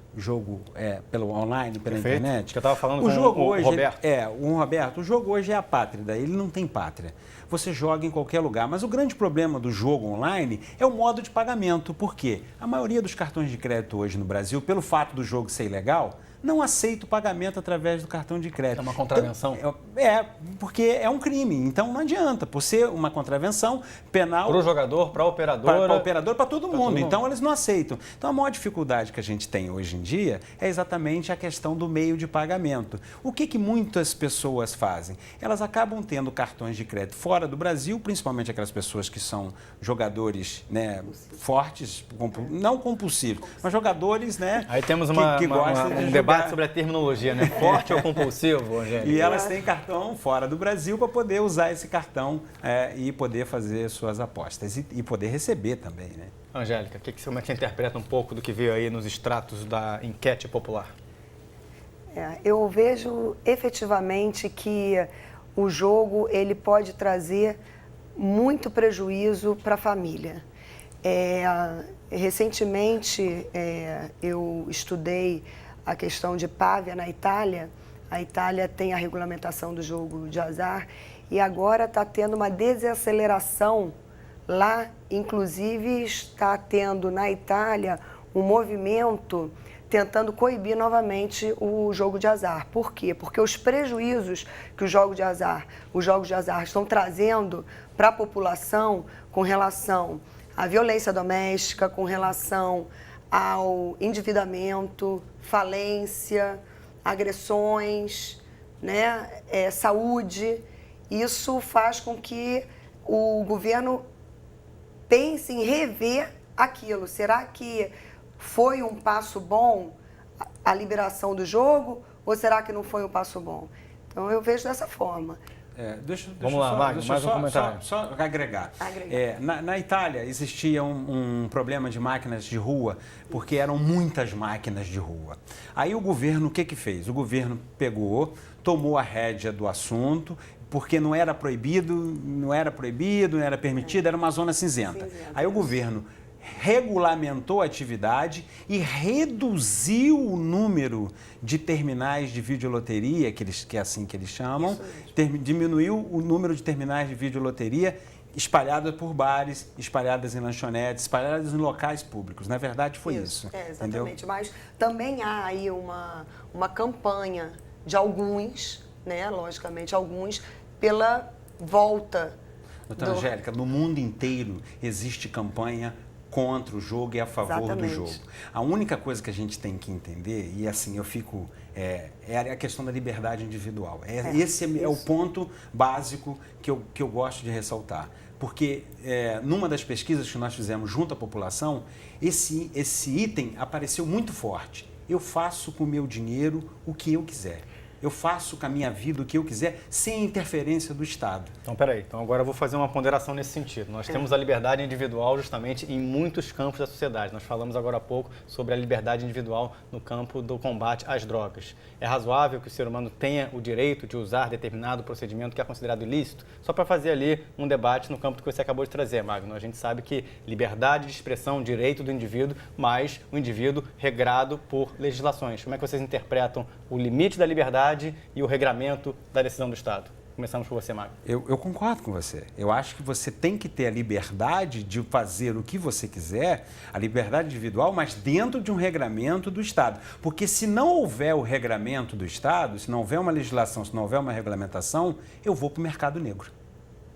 pelo online, pela internet. Que eu estava falando com o Roberto. O jogo hoje é apátrida, ele não tem pátria. Você joga em qualquer lugar, mas o grande problema do jogo online é o modo de pagamento. Por quê? A maioria dos cartões de crédito hoje no Brasil, pelo fato do jogo ser ilegal, não aceita o pagamento através do cartão de crédito. É uma contravenção? Então, porque é um crime. Então, não adianta. Por ser uma contravenção penal... Para o jogador, para a operadora... Para o operador, para todo mundo. Então, eles não aceitam. Então, a maior dificuldade que a gente tem hoje em dia é exatamente a questão do meio de pagamento. O que muitas pessoas fazem? Elas acabam tendo cartões de crédito fora do Brasil, principalmente aquelas pessoas que são jogadores, né, fortes, não compulsivos, mas jogadores, né? Aí temos um debate sobre a terminologia, né? Forte ou compulsivo, Angélica? E elas têm cartão fora do Brasil para poder usar esse cartão e poder fazer suas apostas e poder receber também, né? Angélica, como é que você interpreta um pouco do que veio aí nos extratos da enquete popular? Eu vejo efetivamente que o jogo ele pode trazer muito prejuízo para a família. Recentemente, eu estudei a questão de Pavia na Itália. A Itália tem a regulamentação do jogo de azar e agora está tendo uma desaceleração lá. Inclusive, está tendo na Itália um movimento tentando coibir novamente o jogo de azar. Por quê? Porque os prejuízos que os jogos de azar estão trazendo para a população com relação à violência doméstica, com relação ao endividamento, falência, agressões, né, saúde. Isso faz com que o governo pense em rever aquilo. Será que foi um passo bom a liberação do jogo ou será que não foi um passo bom? Então, eu vejo dessa forma. Vamos lá, Magno, mais um comentário. Só agregar. Na Itália existia um problema de máquinas de rua, porque eram muitas máquinas de rua. Aí o governo, o que fez? O governo pegou, tomou a rédea do assunto, porque não era proibido, não era permitido, era uma zona cinzenta. Aí o governo regulamentou a atividade e reduziu o número de terminais de videoloteria, que é assim que eles chamam, diminuiu o número de terminais de videoloteria espalhadas por bares, espalhadas em lanchonetes, espalhadas em locais públicos. Na verdade, foi isso. Exatamente. Entendeu? Mas também há aí uma campanha de alguns, né, logicamente, alguns, pela volta. Doutora Angélica, no mundo inteiro existe campanha contra o jogo e a favor do jogo. A única coisa que a gente tem que entender, e assim eu fico, é a questão da liberdade individual. Esse é o ponto básico que eu gosto de ressaltar. Porque numa das pesquisas que nós fizemos junto à população, esse item apareceu muito forte. Eu faço com o meu dinheiro o que eu quiser. Eu faço com a minha vida o que eu quiser, sem interferência do Estado. Então, peraí. Então, agora eu vou fazer uma ponderação nesse sentido. Nós temos a liberdade individual justamente em muitos campos da sociedade. Nós falamos agora há pouco sobre a liberdade individual no campo do combate às drogas. É razoável que o ser humano tenha o direito de usar determinado procedimento que é considerado ilícito? Só para fazer ali um debate no campo que você acabou de trazer, Magno. A gente sabe que liberdade de expressão, direito do indivíduo, mas o indivíduo regrado por legislações. Como é que vocês interpretam o limite da liberdade e o regramento da decisão do Estado? Começamos por você, Magno. Eu concordo com você. Eu acho que você tem que ter a liberdade de fazer o que você quiser, a liberdade individual, mas dentro de um regramento do Estado. Porque se não houver o regramento do Estado, se não houver uma legislação, se não houver uma regulamentação, eu vou para o mercado negro.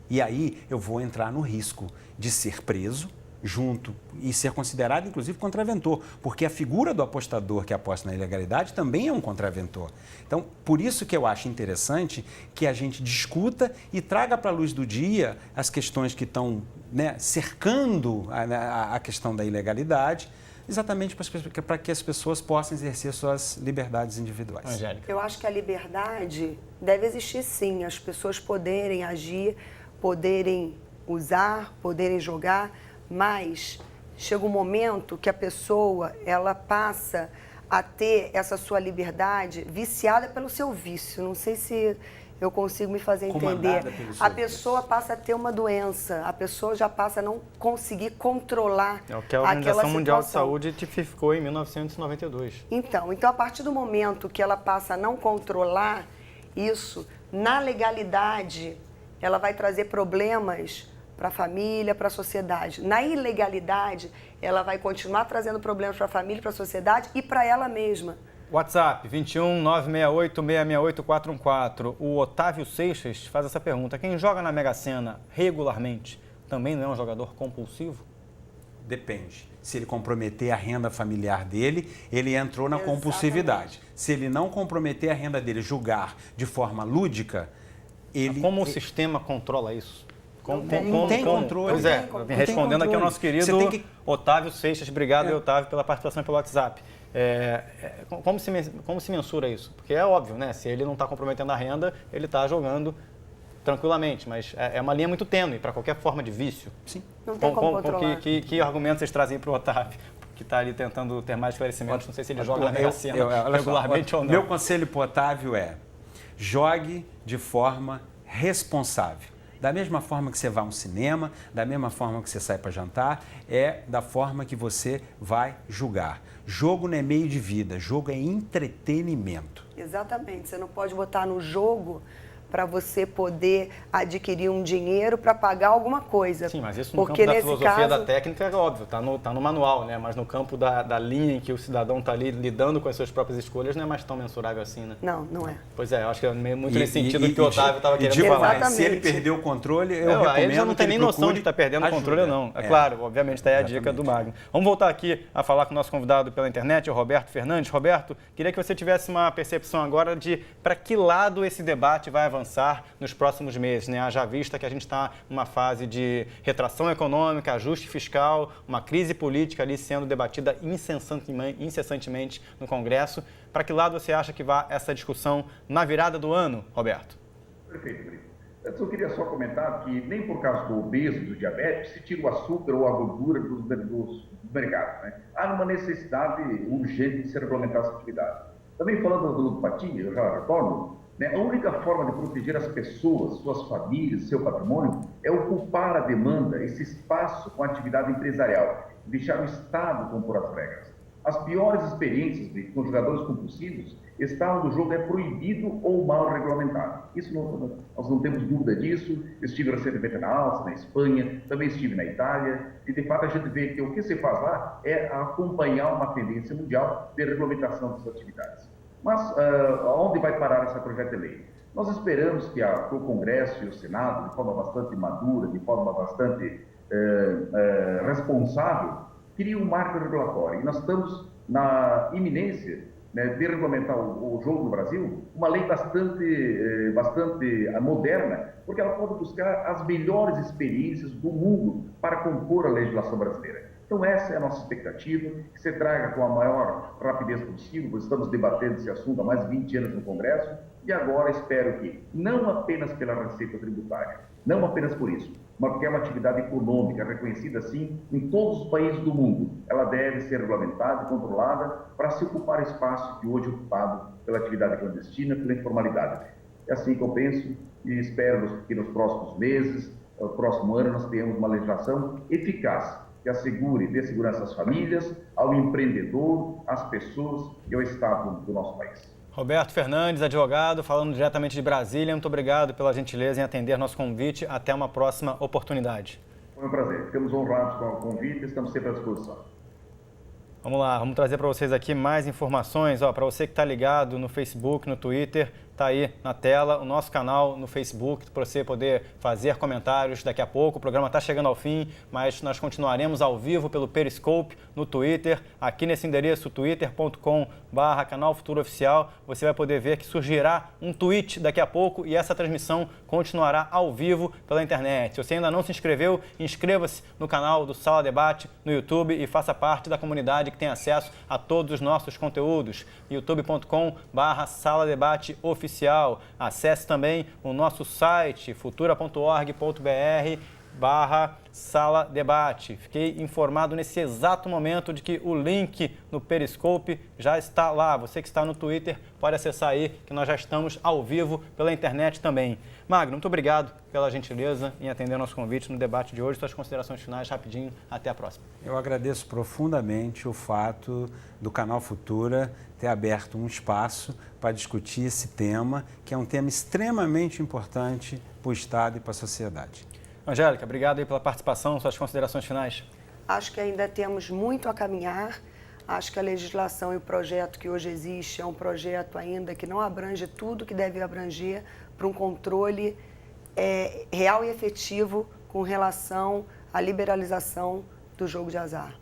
E aí eu vou entrar no risco de ser preso, junto e ser considerado, inclusive, contraventor, porque a figura do apostador que aposta na ilegalidade também é um contraventor. Então, por isso que eu acho interessante que a gente discuta e traga para a luz do dia as questões que estão, né, cercando a questão da ilegalidade, exatamente para que as pessoas possam exercer suas liberdades individuais. Angélica. Eu acho que a liberdade deve existir, sim, as pessoas poderem agir, poderem usar, poderem jogar, mas chega um momento que a pessoa ela passa a ter essa sua liberdade viciada pelo seu vício. Não sei se eu consigo me fazer entender. A pessoa passa a ter uma doença, a pessoa já passa a não conseguir controlar aquela situação. É o que a Organização Mundial de Saúde tipificou em 1992. Então, a partir do momento que ela passa a não controlar isso, na legalidade, ela vai trazer problemas para a família, para a sociedade. Na ilegalidade, ela vai continuar trazendo problemas para a família, para a sociedade e para ela mesma. WhatsApp, 21 968 668 414. O Otávio Seixas faz essa pergunta. Quem joga na Mega Sena regularmente também não é um jogador compulsivo? Depende. Se ele comprometer a renda familiar dele, ele entrou na compulsividade. Se ele não comprometer a renda dele, julgar de forma lúdica, ele... Como o sistema controla isso? Não tem controle. Pois é, respondendo aqui ao nosso querido Otávio Seixas. Obrigado, Otávio, pela participação pelo WhatsApp. Como se mensura isso? Porque é óbvio, né? Se ele não está comprometendo a renda, ele está jogando tranquilamente, mas é uma linha muito tênue para qualquer forma de vício. Sim. Não tem como controlar. Que argumentos vocês trazem para o Otávio, que está ali tentando ter mais esclarecimentos? Não sei se ele joga na Mega Sena regularmente ou não. Meu conselho para o Otávio é: jogue de forma responsável. Da mesma forma que você vai a um cinema, da mesma forma que você sai para jantar, é da forma que você vai julgar. Jogo não é meio de vida, jogo é entretenimento. Exatamente, você não pode botar no jogo para você poder adquirir um dinheiro para pagar alguma coisa. Sim, mas isso no campo da filosofia da técnica é óbvio, tá no manual, né? Mas no campo da linha em que o cidadão está ali lidando com as suas próprias escolhas, não é mais tão mensurável assim, né? Não é. Pois é, eu acho que é muito nesse sentido que o Otávio estava querendo falar. Exatamente. Se ele perder o controle, eu recomendo ele já não tem nem noção de estar perdendo o controle ou não. É claro, obviamente, está aí a dica do Magno. Vamos voltar aqui a falar com o nosso convidado pela internet, o Roberto Fernandes. Roberto, queria que você tivesse uma percepção agora de para que lado esse debate vai avançar nos próximos meses, né? Haja vista que a gente está numa fase de retração econômica, ajuste fiscal, uma crise política ali sendo debatida incessantemente no Congresso. Para que lado você acha que vai essa discussão na virada do ano, Roberto? Perfeito, Brito. Eu queria só comentar que nem por causa do obeso, do diabetes, se tira o açúcar ou a gordura dos mercados, né? Há uma necessidade urgente de se regulamentar essa atividade. Também falando da ludopatia, eu já retorno, né? A única forma de proteger as pessoas, suas famílias, seu patrimônio, é ocupar a demanda, esse espaço com a atividade empresarial, deixar o Estado compor as regras. As piores experiências com jogadores compulsivos estão onde o jogo é proibido ou mal regulamentado. Isso nós não temos dúvida disso. Eu estive recentemente na Áustria, na Espanha, também estive na Itália, e de fato a gente vê que o que se faz lá é acompanhar uma tendência mundial de regulamentação dessas atividades. Mas aonde vai parar esse projeto de lei? Nós esperamos que o Congresso e o Senado, de forma bastante madura, de forma bastante responsável, criem um marco regulatório. E nós estamos na iminência, né, de regulamentar o jogo no Brasil, uma lei bastante moderna, porque ela pode buscar as melhores experiências do mundo para compor a legislação brasileira. Então essa é a nossa expectativa, que se traga com a maior rapidez possível, pois estamos debatendo esse assunto há mais de 20 anos no Congresso, e agora espero que, não apenas pela receita tributária, não apenas por isso, mas porque é uma atividade econômica reconhecida assim em todos os países do mundo, ela deve ser regulamentada e controlada para se ocupar espaço que hoje é ocupado pela atividade clandestina, pela informalidade. É assim que eu penso e espero que nos próximos meses, no próximo ano, nós tenhamos uma legislação eficaz, que assegure, dê segurança às famílias, ao empreendedor, às pessoas e ao Estado do nosso país. Roberto Fernandes, advogado, falando diretamente de Brasília. Muito obrigado pela gentileza em atender nosso convite. Até uma próxima oportunidade. Foi um prazer. Ficamos honrados com o convite e estamos sempre à disposição. Vamos lá, vamos trazer para vocês aqui mais informações. Para você que está ligado no Facebook, no Twitter, está aí na tela o nosso canal no Facebook, para você poder fazer comentários daqui a pouco. O programa está chegando ao fim, mas nós continuaremos ao vivo pelo Periscope, no Twitter, aqui nesse endereço, twitter.com/canal Futuro Oficial. Você vai poder ver que surgirá um tweet daqui a pouco e essa transmissão continuará ao vivo pela internet. Se você ainda não se inscreveu, inscreva-se no canal do Sala Debate no YouTube e faça parte da comunidade que tem acesso a todos os nossos conteúdos. youtube.com/Sala Debate Oficial. Acesse também o nosso site futura.org.br/Sala Debate. Fiquei informado nesse exato momento de que o link no Periscope já está lá. Você que está no Twitter pode acessar aí, que nós já estamos ao vivo pela internet também. Magno, muito obrigado pela gentileza em atender nosso convite no debate de hoje. Suas considerações finais, rapidinho. Até a próxima. Eu agradeço profundamente o fato do Canal Futura ter aberto um espaço para discutir esse tema, que é um tema extremamente importante para o Estado e para a sociedade. Angélica, obrigado aí pela participação. Suas considerações finais. Acho que ainda temos muito a caminhar. Acho que a legislação e o projeto que hoje existe é um projeto ainda que não abrange tudo que deve abranger para um controle real e efetivo com relação à liberalização do jogo de azar.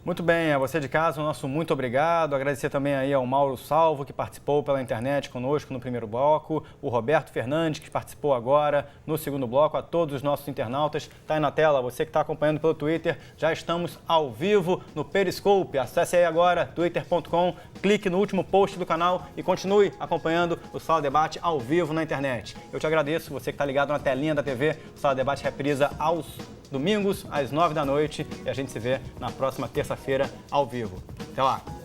Muito bem, a você de casa, o nosso muito obrigado. Agradecer também aí ao Mauro Salvo, que participou pela internet conosco no primeiro bloco, o Roberto Fernandes, que participou agora no segundo bloco, a todos os nossos internautas. Está aí na tela, você que está acompanhando pelo Twitter, já estamos ao vivo no Periscope. Acesse aí agora, twitter.com, clique no último post do canal e continue acompanhando o Sala Debate ao vivo na internet. Eu te agradeço, você que está ligado na telinha da TV, o Sala Debate reprisa aos domingos, às 9 da noite, e a gente se vê na próxima terça-feira ao vivo. Até lá!